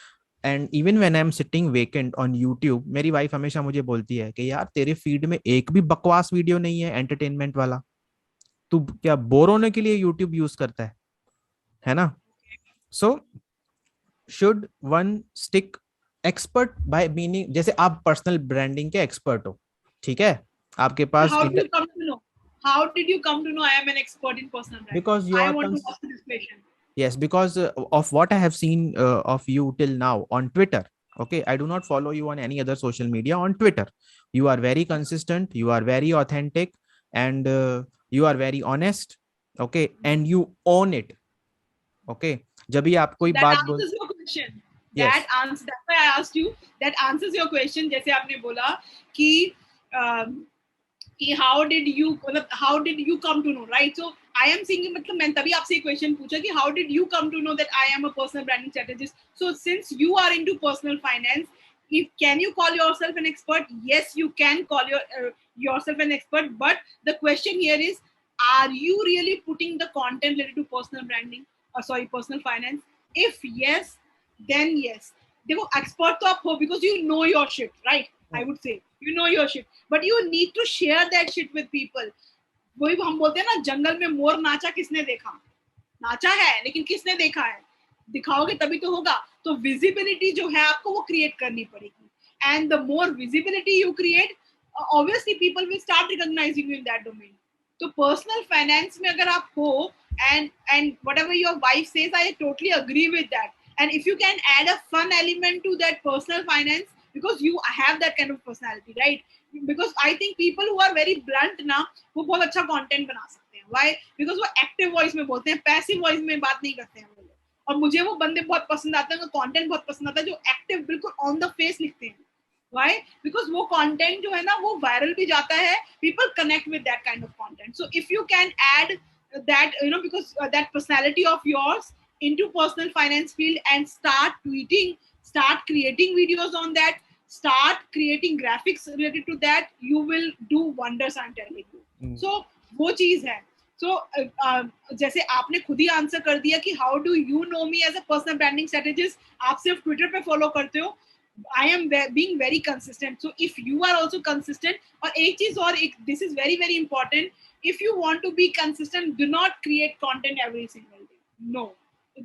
And even when I am sitting vacant on YouTube, मेरी wife हमेशा मुझे बोलती है कि यार तेरे feed में एक भी बकवास वीडियो नहीं है एंटरटेनमेंट वाला, तू क्या बोर होने के लिए यूट्यूब यूज करता है ना? So should one stick expert by meaning, जैसे आप पर्सनल ब्रांडिंग के एक्सपर्ट हो, ठीक है, आपके So pass how did you come to know? How did you come to know I am an expert in personal branding? because you I are want to ask this question. yes, because of what I have seen of you till now on Twitter. Okay, I do not follow you on any other social media. On Twitter, you are very consistent, you are very authentic, and you are very honest. Okay, and you own it. Okay, जब भी आप So कोई that बात बोल, answers your question. yes, That's why I asked you. That answers your question. जैसे आपने बोला कि how did you come to know, right? So I am saying, मतलब मैं तभी आपसे क्वेश्चन पूछा कि how did you come to know that I am a personal branding strategist? So since you are into personal finance, can you call yourself an expert? Yes, you can call yourself an expert, but the question here is, are you really putting the content related to personal branding, personal finance? If yes, then yes. देखो expert तो आप हो because you know your shit, right? I would say you know your shit, but you need to share that shit with people. वही हम बोलते हैं ना, जंगल में मोर नाचा, किसने देखा? नाचा है, लेकिन किसने देखा है? दिखाओगे तभी तो होगा. तो विजिबिलिटी जो है आपको वो क्रिएट करनी पड़ेगी, and the more visibility you create, obviously people will start recognising you in that domain. तो पर्सनल फाइनेंस में अगर आप हो, and whatever your wife says, I totally agree with that. And if you can add a fun element to that personal finance, because you have that kind of personality, right? Because I think people who are very blunt ना, वो बहुत अच्छा content बना सकते हैं. Why? Because वो active voice में बोलते हैं, passive voice में बात नहीं करते हैं वो लोग. और मुझे वो बंदे बहुत पसंद आते हैं, कंटेंट बहुत पसंद आता है जो एक्टिव बिल्कुल ऑन द फेस लिखते हैं. Why? Because वो content जो है ना वो viral भी जाता है, people connect with that kind of content. So if you can add that, you know, because that personality of yours into personal finance field and start tweeting, start creating videos on that, start creating graphics related to that, you will do wonders, I'm telling you. So वो चीज है. So जैसे आपने खुद ही answer कर दिया कि how do you know me as a personal branding strategist, आप सिर्फ ट्विटर पे फॉलो करते हो. I am being very consistent. So if you are also consistent, और एक चीज और, this is very very important, if you want to be consistent, do not create content every single day. No,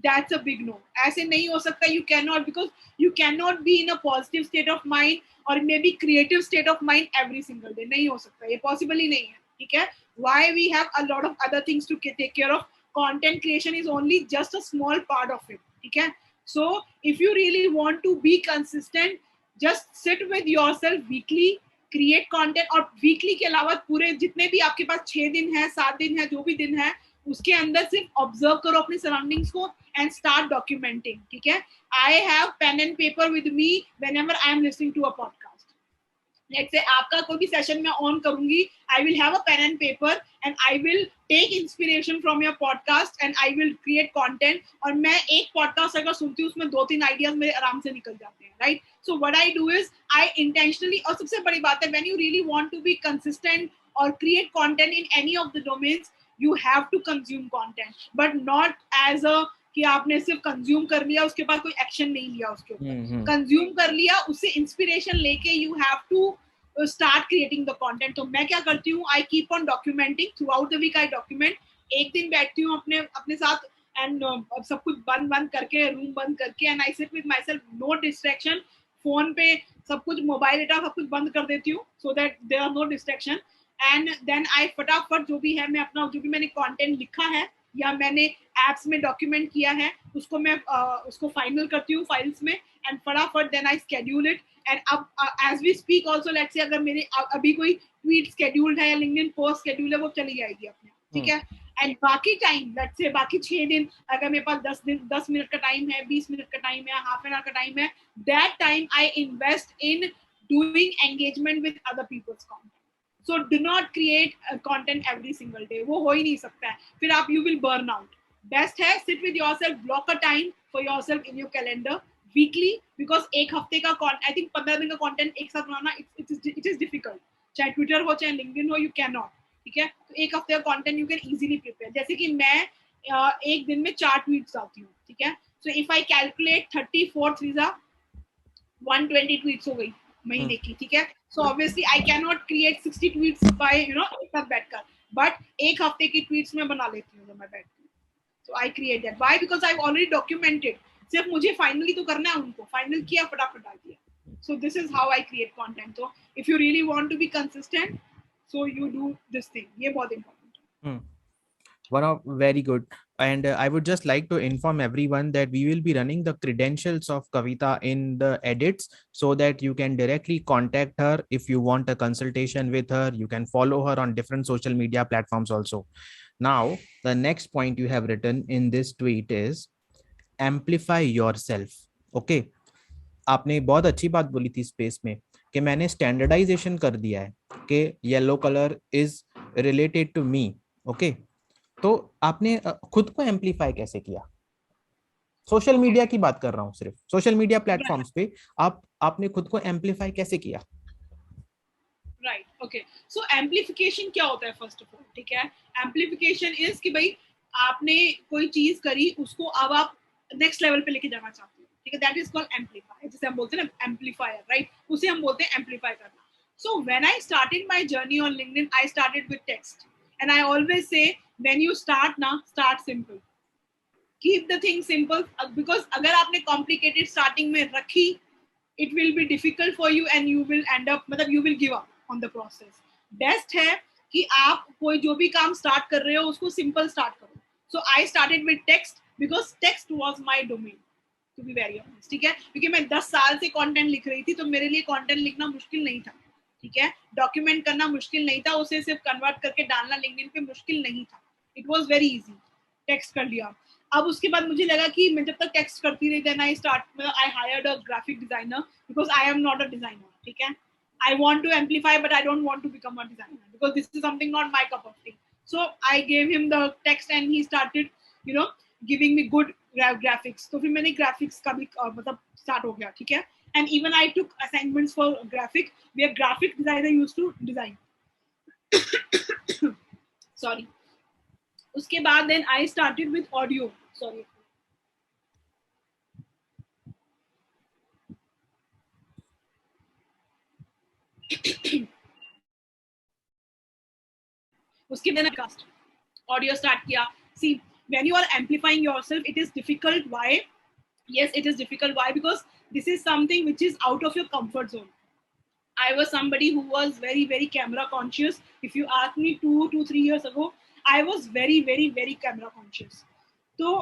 that's a big no. ऐसे नहीं हो सकता. You cannot, because you cannot be in a positive state of mind or maybe creative state of mind every single day. नहीं हो सकता, ये possible ही नहीं है. ठीक है. Why we have a lot of other things to take care of. Content creation is only just a small part of it. ठीक है. So if you really want to be consistent, just sit with yourself weekly, create content. और weekly के अलावा पूरे जितने भी आपके पास 6 दिन है, 7 दिन है, जो भी दिन है, उसके अंदर सिर्फ ऑब्जर्व करो अपनी सराउंडिंग्स को एंड स्टार्ट डॉक्यूमेंटिंग. ठीक है. I have pen and paper with me whenever I am listening to a podcast. Let's say आपका कोई भी सेशन मैं ऑन करूंगी, I will have a pen and paper and I will take inspiration from your podcast and I will create content. और मैं एक podcast अगर सुनती हूँ उसमें 2-3 आइडियाज मेरे आराम से निकल जाते हैं. Right. So what I do is I intentionally, और सबसे बड़ी बात है, when you really want to be consistent और create content in any of the domains, you have to consume content, but not as a कि आपने सिर्फ consume कर लिया, उसके बाद कोई एक्शन नहीं लिया उसके ऊपर. कंज्यूम कर लिया, उससे इंस्पिरेशन लेके you have to start creating the content. तो मैं क्या करती हूँ, I keep on documenting throughout the week. I document. एक दिन बैठती हूँ अपने साथ एंड सब कुछ बंद करके, रूम बंद करके, and I sit with myself, no distraction. Phone पे सब कुछ, मोबाइल डेटा सब कुछ बंद कर देती हूँ so that there are no distraction. And then I फटाफट जो भी है, मैं अपना जो भी मैंने कंटेंट लिखा है या मैंने एप्स में डॉक्यूमेंट किया है, उसको मैं उसको फाइनल करती हूँ फाइल्स में, एंड फटाफट then I schedule it. And अब as we speak also, let's say अगर मेरे अभी कोई ट्वीट स्केड्यूल्ड है या लिंक्डइन पोस्ट स्केड्यूल है, वो चली जाएगी अपने. ठीक है. एंड बाकी टाइम, लेट्स से बाकी 6 दिन अगर मेरे पास 10 मिनट का टाइम है, 20 मिनट का टाइम है, हाफ एन आवर का टाइम है, that time I invest in doing engagement with other people's content. So do not create content every single day. वो हो ही नहीं सकता है. फिर आप you will burn out. Best है sit with yourself, block a time for yourself in your calendar weekly, because एक हफ्ते का I think 15 दिन का content एक साथ बनाना it is difficult. चाहे Twitter हो चाहे LinkedIn हो, you cannot. ठीक है. तो एक हफ्ते का content you can easily prepare. जैसे कि मैं एक दिन में 4 tweets डालती हूँ. ठीक है. So if I calculate 34 3 120 tweets हो गई महीने की. ठीक है. So obviously I cannot create 60 tweets by एक साथ बैठकर, but एक हफ्ते की tweets मैं बना लेती हूँ जब मैं बैठती हूँ. So I create that. Why? Because I've already documented. सिर्फ मुझे finally तो करना है उनको, final किया, फटाफट डाल दिया. So this is how I create content. So if you really want to be consistent, so you do this thing. ये बहुत important. One of very good. And I would just like to inform everyone that we will be running the credentials of Kavita in the edits, so that you can directly contact her if you want a consultation with her. You can follow her on different social media platforms also. Now, the next point you have written in this tweet is amplify yourself. Okay. आपने बहुत अच्छी बात बोली थी space में कि मैंने standardisation कर दिया है कि yellow colour is related to me. Okay. तो आपने खुद को एम्पलीफाई कैसे किया? सोशल मीडिया की बात कर रहा हूँ, सिर्फ सोशल मीडिया प्लेटफॉर्म्स पे आपने खुद को एम्पलीफाई कैसे किया? राइट. ओके. सो एम्पलीफिकेशन क्या होता है फर्स्ट ऑफ ऑल? ठीक है. एम्पलीफिकेशन इज कि भाई आपने कोई चीज करी, उसको अब आप नेक्स्ट लेवल पे लेके जाना चाहते हो. ठीक है. That is called amplify. जैसे हम बोलते हैं ना एम्पलीफायर, राइट, उसे हम बोलते हैं एम्पलीफाई करना. So when I started my journey on LinkedIn, I started with text. And I always say, when you start now, start simple. Keep the thing simple, because अगर आपने complicated starting में रखी, it will be difficult for you and you will end up, मतलब you will give up on the process. Best है कि आप कोई जो भी काम start कर रहे हो उसको simple start करो. So I started with text because text was my domain, to be very honest. ठीक है. क्योंकि मैं 10 साल से content लिख रही थी, तो मेरे लिए content लिखना मुश्किल नहीं था. ठीक है. डॉक्यूमेंट करना मुश्किल नहीं था, उसे सिर्फ कन्वर्ट करके डालना लिंक्डइन पे मुश्किल नहीं था. It was very easy. Text कर लिया. अब उसके बाद मुझे लगा कि मैं जब तक टेक्स्ट करती रही, then I hired a graphic designer, because I am not a designer. ठीक है. I want to amplify, but I don't want to become a designer, because this is something not my cup of tea. So I gave him the text and he started giving me good graphics, तो फिर मैंने graphics का भी मतलब start हो गया, ठीक है. And even I took assignments for graphic, where graphic designer used to design. Sorry. उसके बाद then I started with audio. Sorry. उसके बाद कास्ट ऑडियो स्टार्ट किया. सी, when you are amplifying yourself, it is difficult. Why? Yes, it is difficult. Why? Because this is something which is out of your comfort zone. I was somebody who was very, very camera conscious. If you ask me 2 to 3 years ago, I was very, very, very camera conscious. तो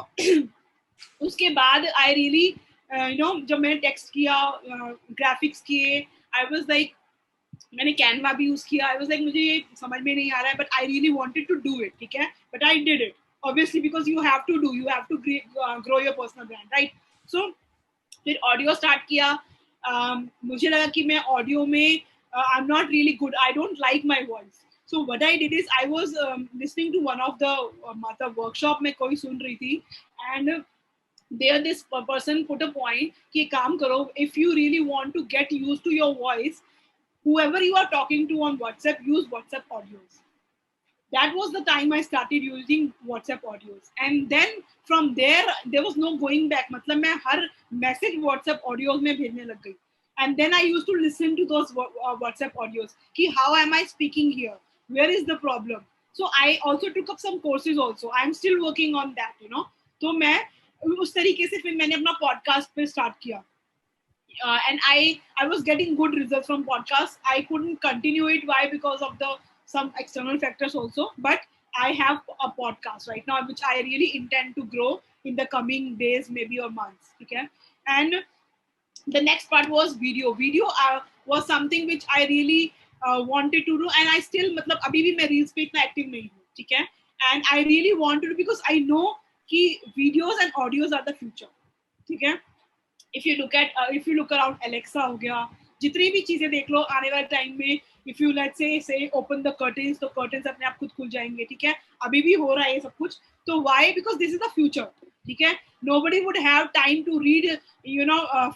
उसके बाद I really, जब मैंने text किया, graphics किए, I was like, मैंने Canva भी use किया. आई वाज लाइक मुझे ये समझ में नहीं आ रहा है, but I really wanted to do it, ठीक है. But I did it obviously because you have to grow your personal brand, right. So फिर ऑडियो स्टार्ट किया. मुझे लगा कि मैं ऑडियो में I am not really good, I don't like my voice. So what I did is I was listening to one of the मतलब workshop में कोई सुन रही थी, and there this person put a point कि काम करो, if you really want to get used to your voice, whoever you are talking to on WhatsApp, use WhatsApp audios. That was the time I started using WhatsApp audios, and then from there was no going back. मतलब मैं हर message WhatsApp audios में भेजने लग गई. And then I used to listen to those WhatsApp audios. कि how am I speaking here? Where is the problem? So I also took up some courses also. I'm still working on that, you know. तो मैं उस तरीके से फिर मैंने अपना podcast पे start किया. And I was getting good results from podcasts. I couldn't continue it. Why? Because of some external factors also. But I have a podcast right now, which I really intend to grow in the coming days, maybe or months. Okay, and the next part was video. Video was something which I really wanted to do, and I still, मतलब अभी भी मैं reels पे इतना active नहीं हूँ, ठीक है? And I really want to do because I know कि videos and audios are the future, ठीक है? if you look around, Alexa हो गया, जितनी भी चीजें देख लो आने वाले टाइम में, if you let's say open the curtains, तो curtains अपने आप खुद खुल जाएंगे, ठीक है? अभी भी हो रहा है ये सब कुछ. तो why? Because this is the future, ठीक है? Nobody would have time to read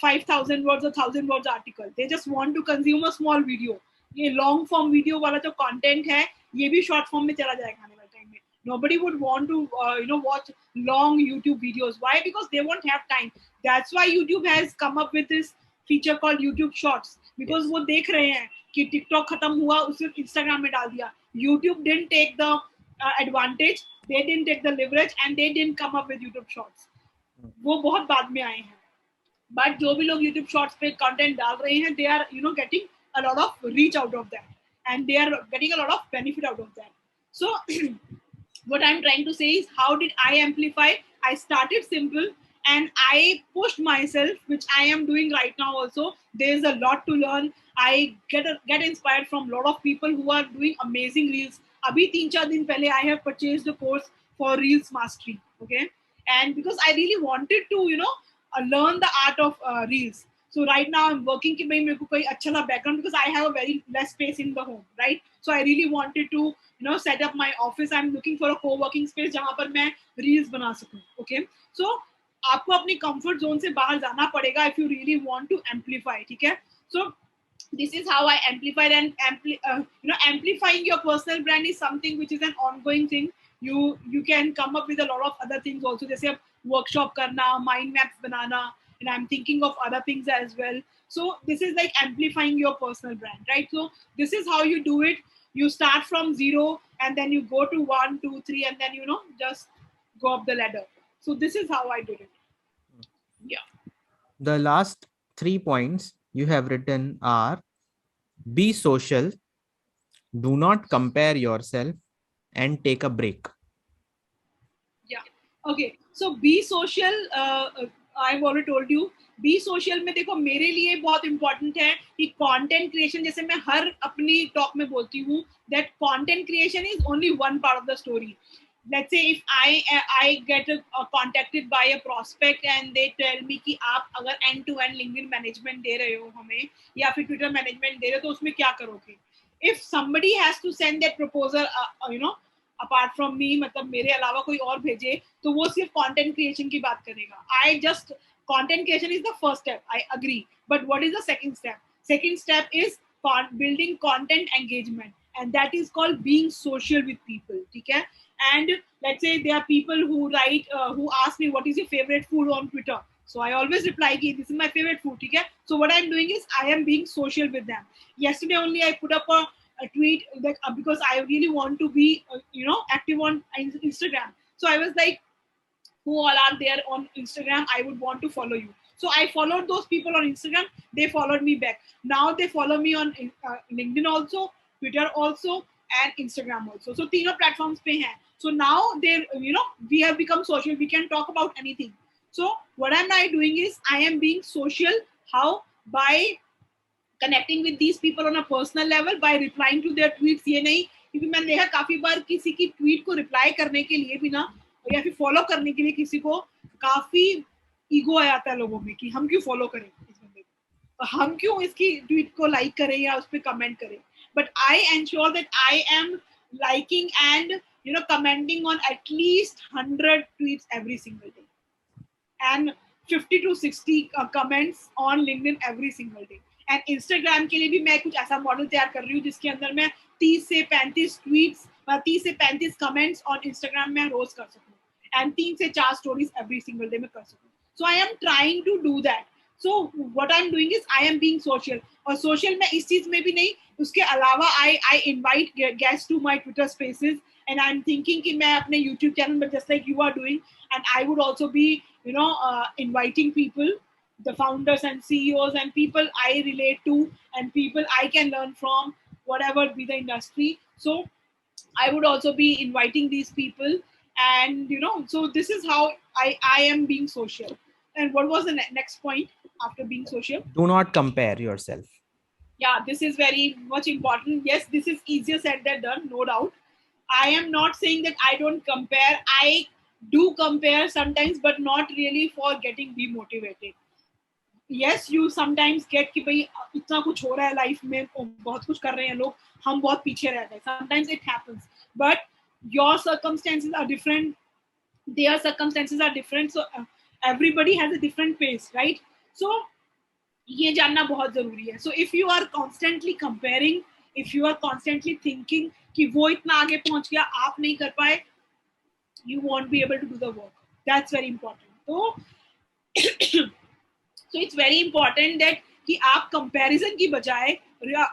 5,000 words or 1,000 words article. They just want to consume a small video. ये long form video वाला जो content है, ये भी short form में चला जाएगा आने वाले टाइम में. Nobody would want to watch long YouTube videos. Why? Because they won't have time. That's why YouTube has come up with this feature called YouTube Shorts. Because वो देख रहे हैं कि TikTok खत्म हुआ, उसे Instagram में डाल दिया. YouTube didn't take the advantage, they didn't take the leverage, and they didn't come up with YouTube Shorts. वो बहुत बाद में आए हैं. But जो भी लोग YouTube Shorts पे content डाल रहे हैं, they are getting a lot of reach out of that, and they are getting a lot of benefit out of that. So what I'm trying to say is, how did I amplify? I started simple and I pushed myself, which I am doing right now also. There's a lot to learn. I get inspired from a lot of people who are doing amazing reels. Abhi 3-4 दिन पहले I have purchased a course for Reels Mastery, okay? And because I really wanted to, learn the art of Reels. So right now I'm working कि भाई मेरे को कोई अच्छा सा background, because I have a very less space in the home, right? So I really wanted to set up my office. I'm looking for a co-working space जहाँ पर मैं reels बना सकूँ, okay? So आपको अपनी comfort zone से बाहर जाना पड़ेगा if you really want to amplify, ठीक है? So this is how I amplified, and amplifying your personal brand is something which is an ongoing thing. You can come up with a lot of other things also, जैसे अब workshop करना, mind maps banana, and I'm thinking of other things as well. So this is like amplifying your personal brand, right? So this is how you do it. You start from 0 and then you go to 1, 2, 3, and then just go up the ladder. So this is how I did it. Yeah. The last 3 points you have written are: be social, do not compare yourself, and take a break. Yeah. Okay. So be social. I've already told you. Be social में देखो, मेरे लिए बहुत important है कि content creation, जैसे मैं हर अपनी टॉक में बोलती हूँ, that content creation is only one part of the story. Let's say if I get contacted by a prospect and they tell me कि आप अगर end to end LinkedIn management दे रहे हो हमें, या फिर Twitter management दे रहे हो, तो उसमें क्या करोगे? If somebody has to send that proposal, apart from me, मतलब मेरे अलावा कोई और भेजे तो वो सिर्फ कंटेंट क्रिएशन की बात करेगा. I just content creation is the first step, I agree, but what is the second step? Second step is building content engagement, and that is called being social with people. Okay, and let's say there are people who write who ask me what is your favorite food on Twitter, so I always reply ki this is my favorite food. Okay, so what I'm doing is I am being social with them. Yesterday only I put up a tweet that because I really want to be active on Instagram, so I was like, who all are there on Instagram, I would want to follow you. So I followed those people on Instagram, they followed me back. Now they follow me on LinkedIn also, Twitter also, and Instagram also. So three platforms pe hain. So now they, we have become social, we can talk about anything. So what am I doing is I am being social. How? By connecting with these people on a personal level, by replying to their tweets. ये नहीं, क्योंकि मैंने देखा काफी बार किसी की tweet को reply करने के लिए भी ना, या फिर फॉलो करने के लिए किसी को काफी ईगो आ जाता है लोगों में कि हम क्यों फॉलो करें इस बंदे को, हम क्यों इसकी ट्वीट को लाइक करें या उस पर कमेंट करें. But I ensure that I M liking and commenting on at least 100 tweets every single day, and 50 to 60 comments on LinkedIn every single day. And Instagram के लिए भी मैं कुछ ऐसा मॉडल तैयार कर रही हूँ जिसके अंदर मैं 30 से 35 ट्वीट्स, 30 से 35 कमेंट्स ऑन इंस्टाग्राम में रोज कर सकूँ, एंड 3 से 4 स्टोरीज एवरी सिंगल डे में कर सकूँ. So I am trying to do that. So what I am doing is I am being social. और सोशल में इस चीज में भी नहीं, उसके अलावा I invite guest to my Twitter spaces, and I am thinking कि मैं अपने यूट्यूब चैनल में just like you are doing, and I would also be inviting people, the founders and CEOs and people I relate to and people I can learn from, whatever be the industry. So I would also be inviting these people, and so this is how I am being social. And what was the next point after being social? Do not compare yourself. Yeah, this is very much important. Yes, this is easier said than done, no doubt. I am not saying that I don't compare. I do compare sometimes, but not really for getting demotivated. Yes, you sometimes get कि भाई इतना कुछ हो रहा है life में, बहुत कुछ कर रहे हैं लोग, हम बहुत पीछे रह गए. Sometimes it happens, but your circumstances are different, their circumstances are different, so everybody has a different pace, right? So ये जानना बहुत जरूरी है. So if you are constantly comparing, if you are constantly thinking कि वो इतना आगे पहुंच गया, आप नहीं कर पाए, you won't be able to do the work. That's very important. So so it's very important that कि आप comparison की बजाय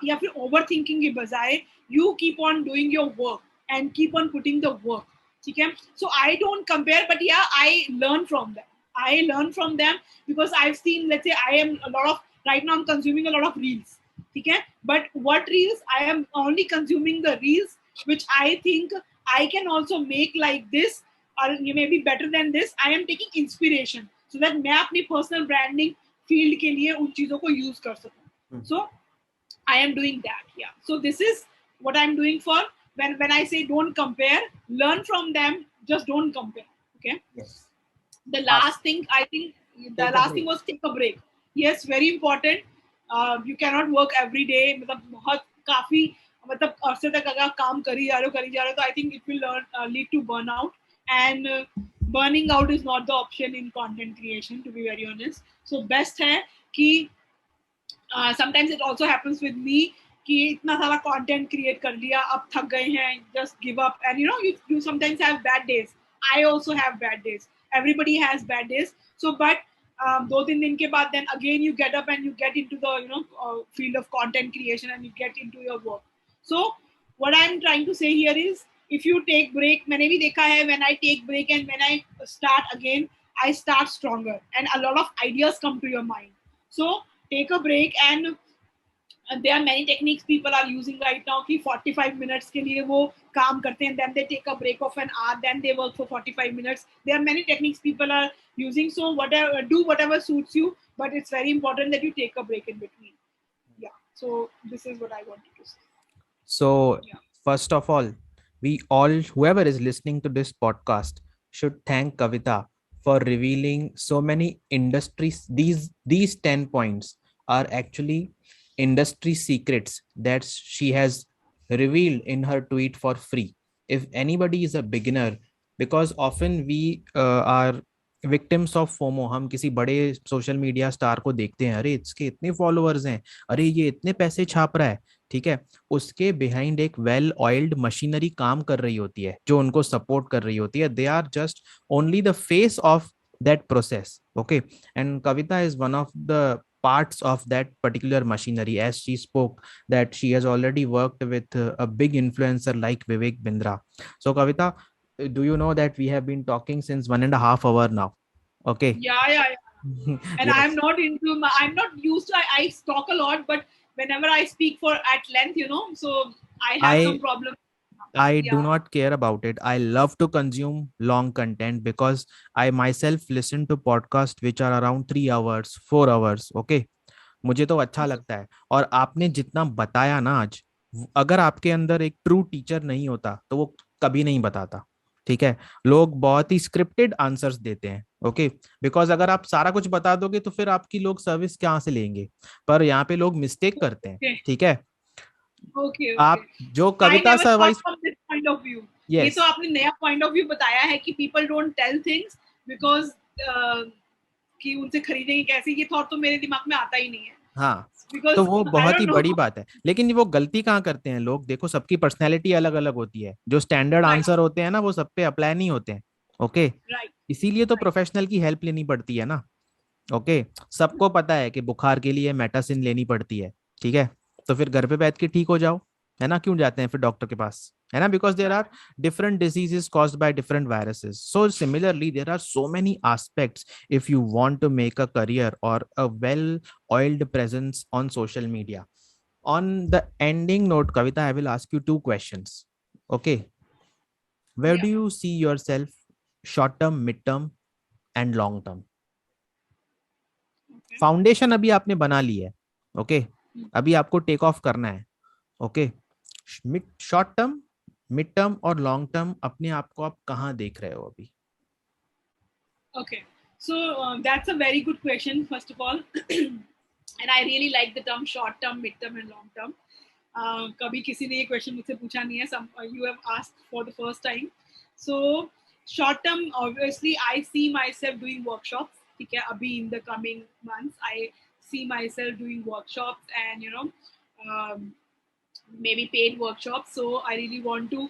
या फिर overthinking की बजाय you keep on doing your work and keep on putting the work. ठीक है? So I don't compare, but yeah, I learn from them. I learn from them because I've seen, let's say I am right now I'm consuming a lot of reels. ठीक है? But what reels? I am only consuming the reels which I think I can also make like this, or you may be better than this. I am taking inspiration so that मैं अपनी personal branding field के लिए उन चीजों को use कर सकूं. सो I am doing that. या सो this is what I am doing for when I say don't compare, learn from them, just don't compare. Okay. Yes. The last thing, I think the last thing was take a break. Yes, very important. You cannot work every day. मतलब बहुत काफी मतलब अरसे तक अगर काम करी जा रहे हो तो I think it will lead to burnout, and burning out is not the option in content creation, to be very honest. So best है कि sometimes it also happens with me कि इतना सारा content create कर लिया, अब थक गए हैं, just give up. And you sometimes have bad days. I also have bad days. Everybody has bad days. So but 2-3 दिन के बाद then again you get up and you get into the field of content creation and you get into your work. So what I'm trying to say here is, if you take break, मैंने भी देखा है, when I take break and when I start again, I start stronger and a lot of ideas come to your mind. So take a break, and there are many techniques people are using right now कि 45 minutes के लिए वो काम करते हैं, then they take a break of an hour, then they work for 45 minutes. There are many techniques people are using. So do whatever suits you, but it's very important that you take a break in between. Yeah. So this is what I wanted to say. So first of all, whoever is listening to this podcast should thank Kavita for revealing so many industries. These 10 points are actually industry secrets that she has revealed in her tweet for free. if anybody is a beginner, because often we are victims of FOMO. हम किसी बड़े social media star को देखते हैं, अरे इसके इतने followers हैं, अरे ये इतने पैसे छाप रहा है, ठीक है. उसके बिहाइंड एक वेल ऑयल्ड मशीनरी काम कर रही होती है जो उनको सपोर्ट कर रही होती है. They are just only the face of that process. Okay. And Kavita is one of the parts of that particular machinery, as she spoke that she has already worked with a big influencer like Vivek Bindra. So Kavita, do you know that we have been talking since 1.5 hours now? Okay. Yeah. And I'm Yes. not I'm not used to, I talk a lot, but whenever I speak for at length, so I have some I problem. I do Yeah. not care about it. I love to consume long content because I myself listen to podcasts which are around 3 hours, 4 hours. Okay. मुझे तो अच्छा लगता है. और आपने जितना बताया ना आज, अगर आपके अंदर एक ट्रू टीचर नहीं होता तो वो कभी नहीं बताता. ठीक है. लोग बहुत ही स्क्रिप्टेड आंसर्स देते हैं. ओके. बिकॉज अगर आप सारा कुछ बता दोगे तो फिर आपकी लोग सर्विस कहाँ से लेंगे. पर यहाँ पे लोग मिस्टेक करते हैं. Okay. ठीक है. Okay. आप जो I Kavita never thought service. from this point of view. ये तो यस. आपने नया point of view बताया है कि people don't tell things because कि उनसे खरीदेंगे कैसे, ये thought तो मेरे दिमाग में आता ही नहीं है. हाँ. तो Because वो I बहुत don't ही know. बड़ी बात है. लेकिन वो गलती कहाँ करते हैं लोग, देखो सबकी पर्सनैलिटी अलग अलग होती है. जो स्टैंडर्ड Right, आंसर होते हैं ना वो सब पे अप्लाई नहीं होते हैं. ओके. right, इसीलिए तो right. प्रोफेशनल की हेल्प लेनी पड़ती है ना. ओके. सबको पता है कि बुखार के लिए मेटासिन लेनी पड़ती है. ठीक है. तो फिर घर पे बैठ के ठीक हो जाओ. है ना. क्यों जाते हैं फिर डॉक्टर के पास. है ना. Because there are different diseases caused by different viruses. So similarly, there are so many aspects if you want to make a career or a well-oiled presence on social media. On the ending note, Kavita, I will ask you two questions. Okay. Where Yeah. do you see yourself short term, mid term, and long term? Okay. Foundation अभी आपने बना ली है. Okay. अभी आपको take off करना है. Okay. Mid short term, mid term और long term अपने आप को आप कहाँ देख रहे हो अभी. Okay. So that's a very good question, first of all. And I really like the term short term, mid term, and long term. कभी किसी ने ये क्वेश्चन मुझसे पूछा नहीं है. You have asked for the first time. So short term, obviously, I see myself doing workshops. ठीक है. अभी in the coming months, I see myself doing workshops and maybe paid workshops. So I really want to,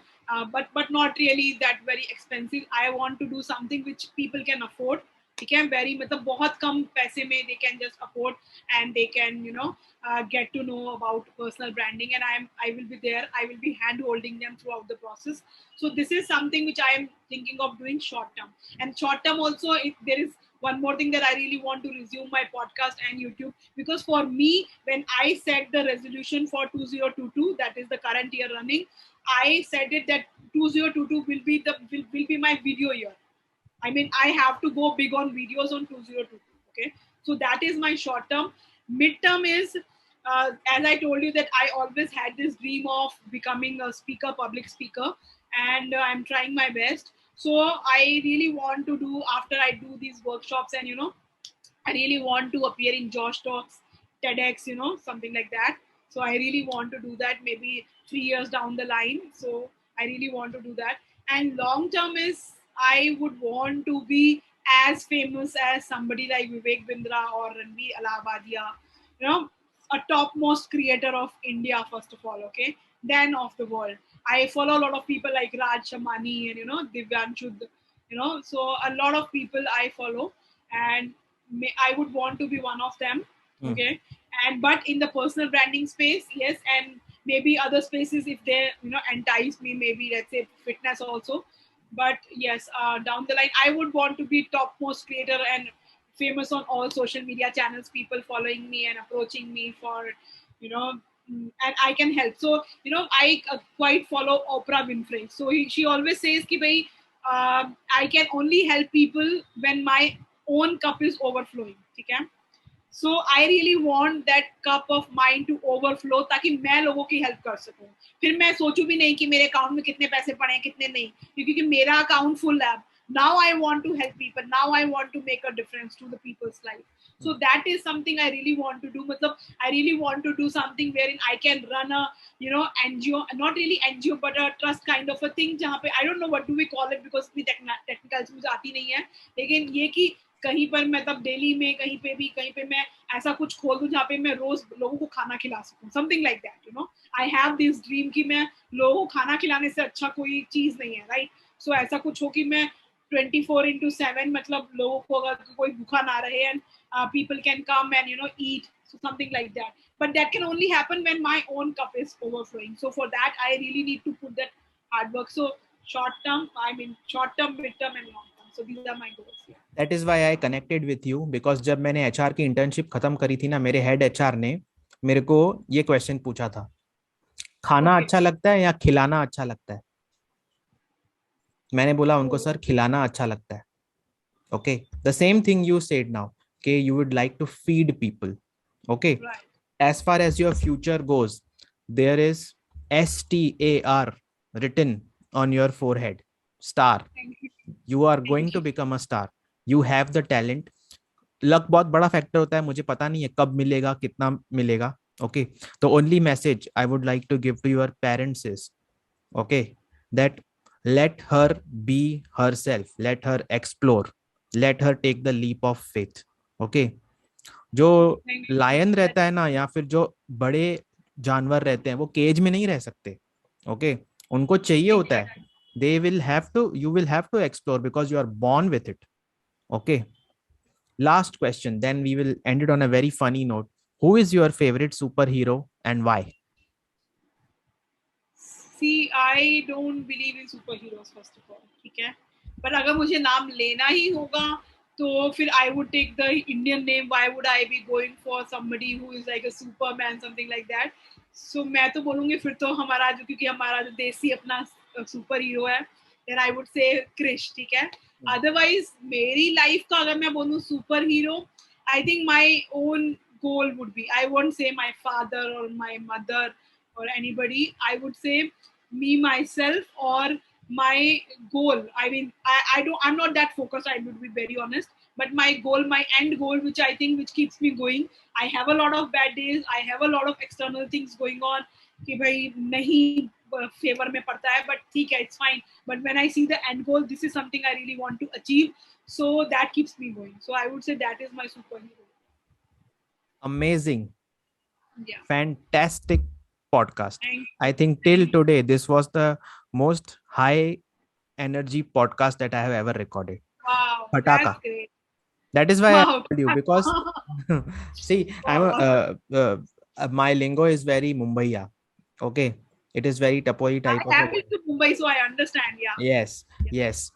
but not really that very expensive. I want to do something which people can afford. ठीक है. Very मतलब बहुत कम पैसे में they can just afford and they can get to know about personal branding, and I will be there. I will be hand holding them throughout the process. So this is something which I am thinking of doing short term. And short term also, if there is one more thing that I really want to resume my podcast and YouTube, because for me, when I set the resolution for 2022, that is the current year running, I said it that 2022 will be my video year. I mean, I have to go big on videos on 2022. Okay, so that is my short term. Mid-term is, as I told you, that I always had this dream of becoming a speaker, public speaker, and I'm trying my best. So I really want to do, after I do these workshops, and I really want to appear in Josh Talks, TEDx, something like that. So I really want to do that maybe 3 years down the line. So I really want to do that. And long term is, I would want to be as famous as somebody like Vivek Bindra or Ranveer Allahabadia, a topmost creator of India, first of all, okay? Then of the world. I follow a lot of people like Raj Shamani and, Divyanshud, so a lot of people I follow. And I would want to be one of them. Hmm. Okay. And but in the personal branding space, yes, and maybe other spaces if they entice me, maybe let's say fitness also. But yes, down the line, I would want to be topmost creator and famous on all social media channels, people following me and approaching me for, and I can help. So, I quite follow Oprah Winfrey. So she always says कि भाई, I can only help people when my own cup is overflowing. ठीक है. So I really want that cup of mine to overflow ताकि मैं लोगों की help कर सकूं. फिर मैं सोचूं भी नहीं कि मेरे अकाउंट में कितने पैसे पड़े हैं कितने नहीं, क्योंकि मेरा अकाउंट फुल है. now I want to help people, now I want to make a difference to the people's life. So that is something I really want to do. Matlab, I really want to do something wherein I can run a, you know, NGO, not really NGO but a trust kind of a thing, jahan pe I don't know what do we call it because इतनी technical मुझे आती नहीं है, लेकिन ये कि कहीं पर मतलब दिल्ली में कहीं पे भी कहीं पे मैं ऐसा कुछ खोल दूं जहाँ पे मैं रोज लोगों को खाना खिला सकूं, something like that, you know. I have this dream कि मैं लोगों को खाना खिलाने से अच्छा कोई चीज नहीं है, राइट। सो ऐसा कुछ हो कि मैं 24/7 मतलब लोगों को अगर कोई भूखा ना रहे and people can come and, you know, eat, so something like that. But that can only happen when my own cup is overflowing. So for that I really need to put that hard work. So short term, I mean short term, mid term and long term, so these are my goals. Yeah. That is why I connected with you, because जब मैंने HR की internship खत्म करी थी ना, मेरे head HR ने मेरे को ये क्वेश्चन पूछा था, खाना Okay. अच्छा लगता है या खिलाना अच्छा लगता है? मैंने बोला उनको, Oh, सर खिलाना अच्छा लगता है. Okay, the same thing you said now, के you would like to feed people. Okay, right. as far as your future goes, there is STAR written on your forehead. Star. Thank you. You are going Thank to you. become a star. You have the talent. Luck बहुत बड़ा factor होता है, मुझे पता नहीं है कब मिलेगा, कितना मिलेगा. ओके, तो only message I would like to give to your parents is, okay, that let her be herself, let her explore, let her take the leap of faith. Okay, जो Thank you. लायन रहता है ना, या फिर जो बड़े जानवर रहते हैं, वो केज में नहीं रह सकते. ओके, उनको चाहिए होता है, Exactly. they will have to, you will have to explore because you are born with it. Okay, last question, then we will end it on a very funny note. Who is your favorite superhero and why? See, I don't believe in superheroes first of all, ठीक है। पर अगर मुझे नाम लेना ही होगा तो फिर I would take the Indian name. Why would I be going for somebody who is like a Superman, something like that? So मैं तो बोलूँगी फिर तो हमारा जो, क्योंकि हमारा जो देसी अपना सुपर हीरो है, then I would say Krrish, ठीक है। Otherwise मेरी लाइफ का अगर मैं बोलूँ superhero, I think my own goal would be, I won't say my father or my mother or anybody, I would say me myself or my goal. I mean, I don't, I'm not that focused, I would be very honest, but my goal, my end goal, which I think which keeps me going. I have a lot of bad days, I have a lot of external things going on कि भाई नहीं favour में पड़ता है, but ठीक है, it's fine. But when I see the end goal, this is something I really want to achieve, so that keeps me going. So I would say that is my superhero. Amazing. Yeah. Fantastic podcast. Thank I think Thank till you. today, this was the most high energy podcast that I have ever recorded. Wow, that's Pataka. great. That is why I Wow. told you, because see, I'm Wow, awesome. my lingo is very Mumbaiya. Okay, it is very tapoi I type of a have been word. to Mumbai, so I understand. Yeah. Yes, Yeah. yes.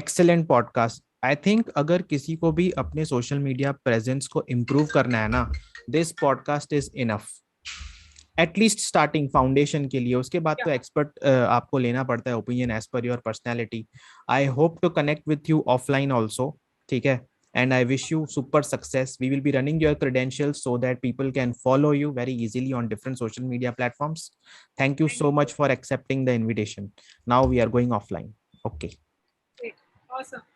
Excellent podcast. I think अगर किसी को भी अपने social media presence को improve करना है ना, this podcast is enough. At least starting foundation के लिए, उसके बाद Yeah. तो एक्सपर्ट आपको लेना पड़ता है, opinion as per your personality. I hope to connect with you offline also, ठीक है? And I wish you super success. We will be running your credentials so that people can follow you very easily on different social media platforms. Thank you Thank so you. much for accepting the invitation. Now we are going offline. Okay. Great. Awesome.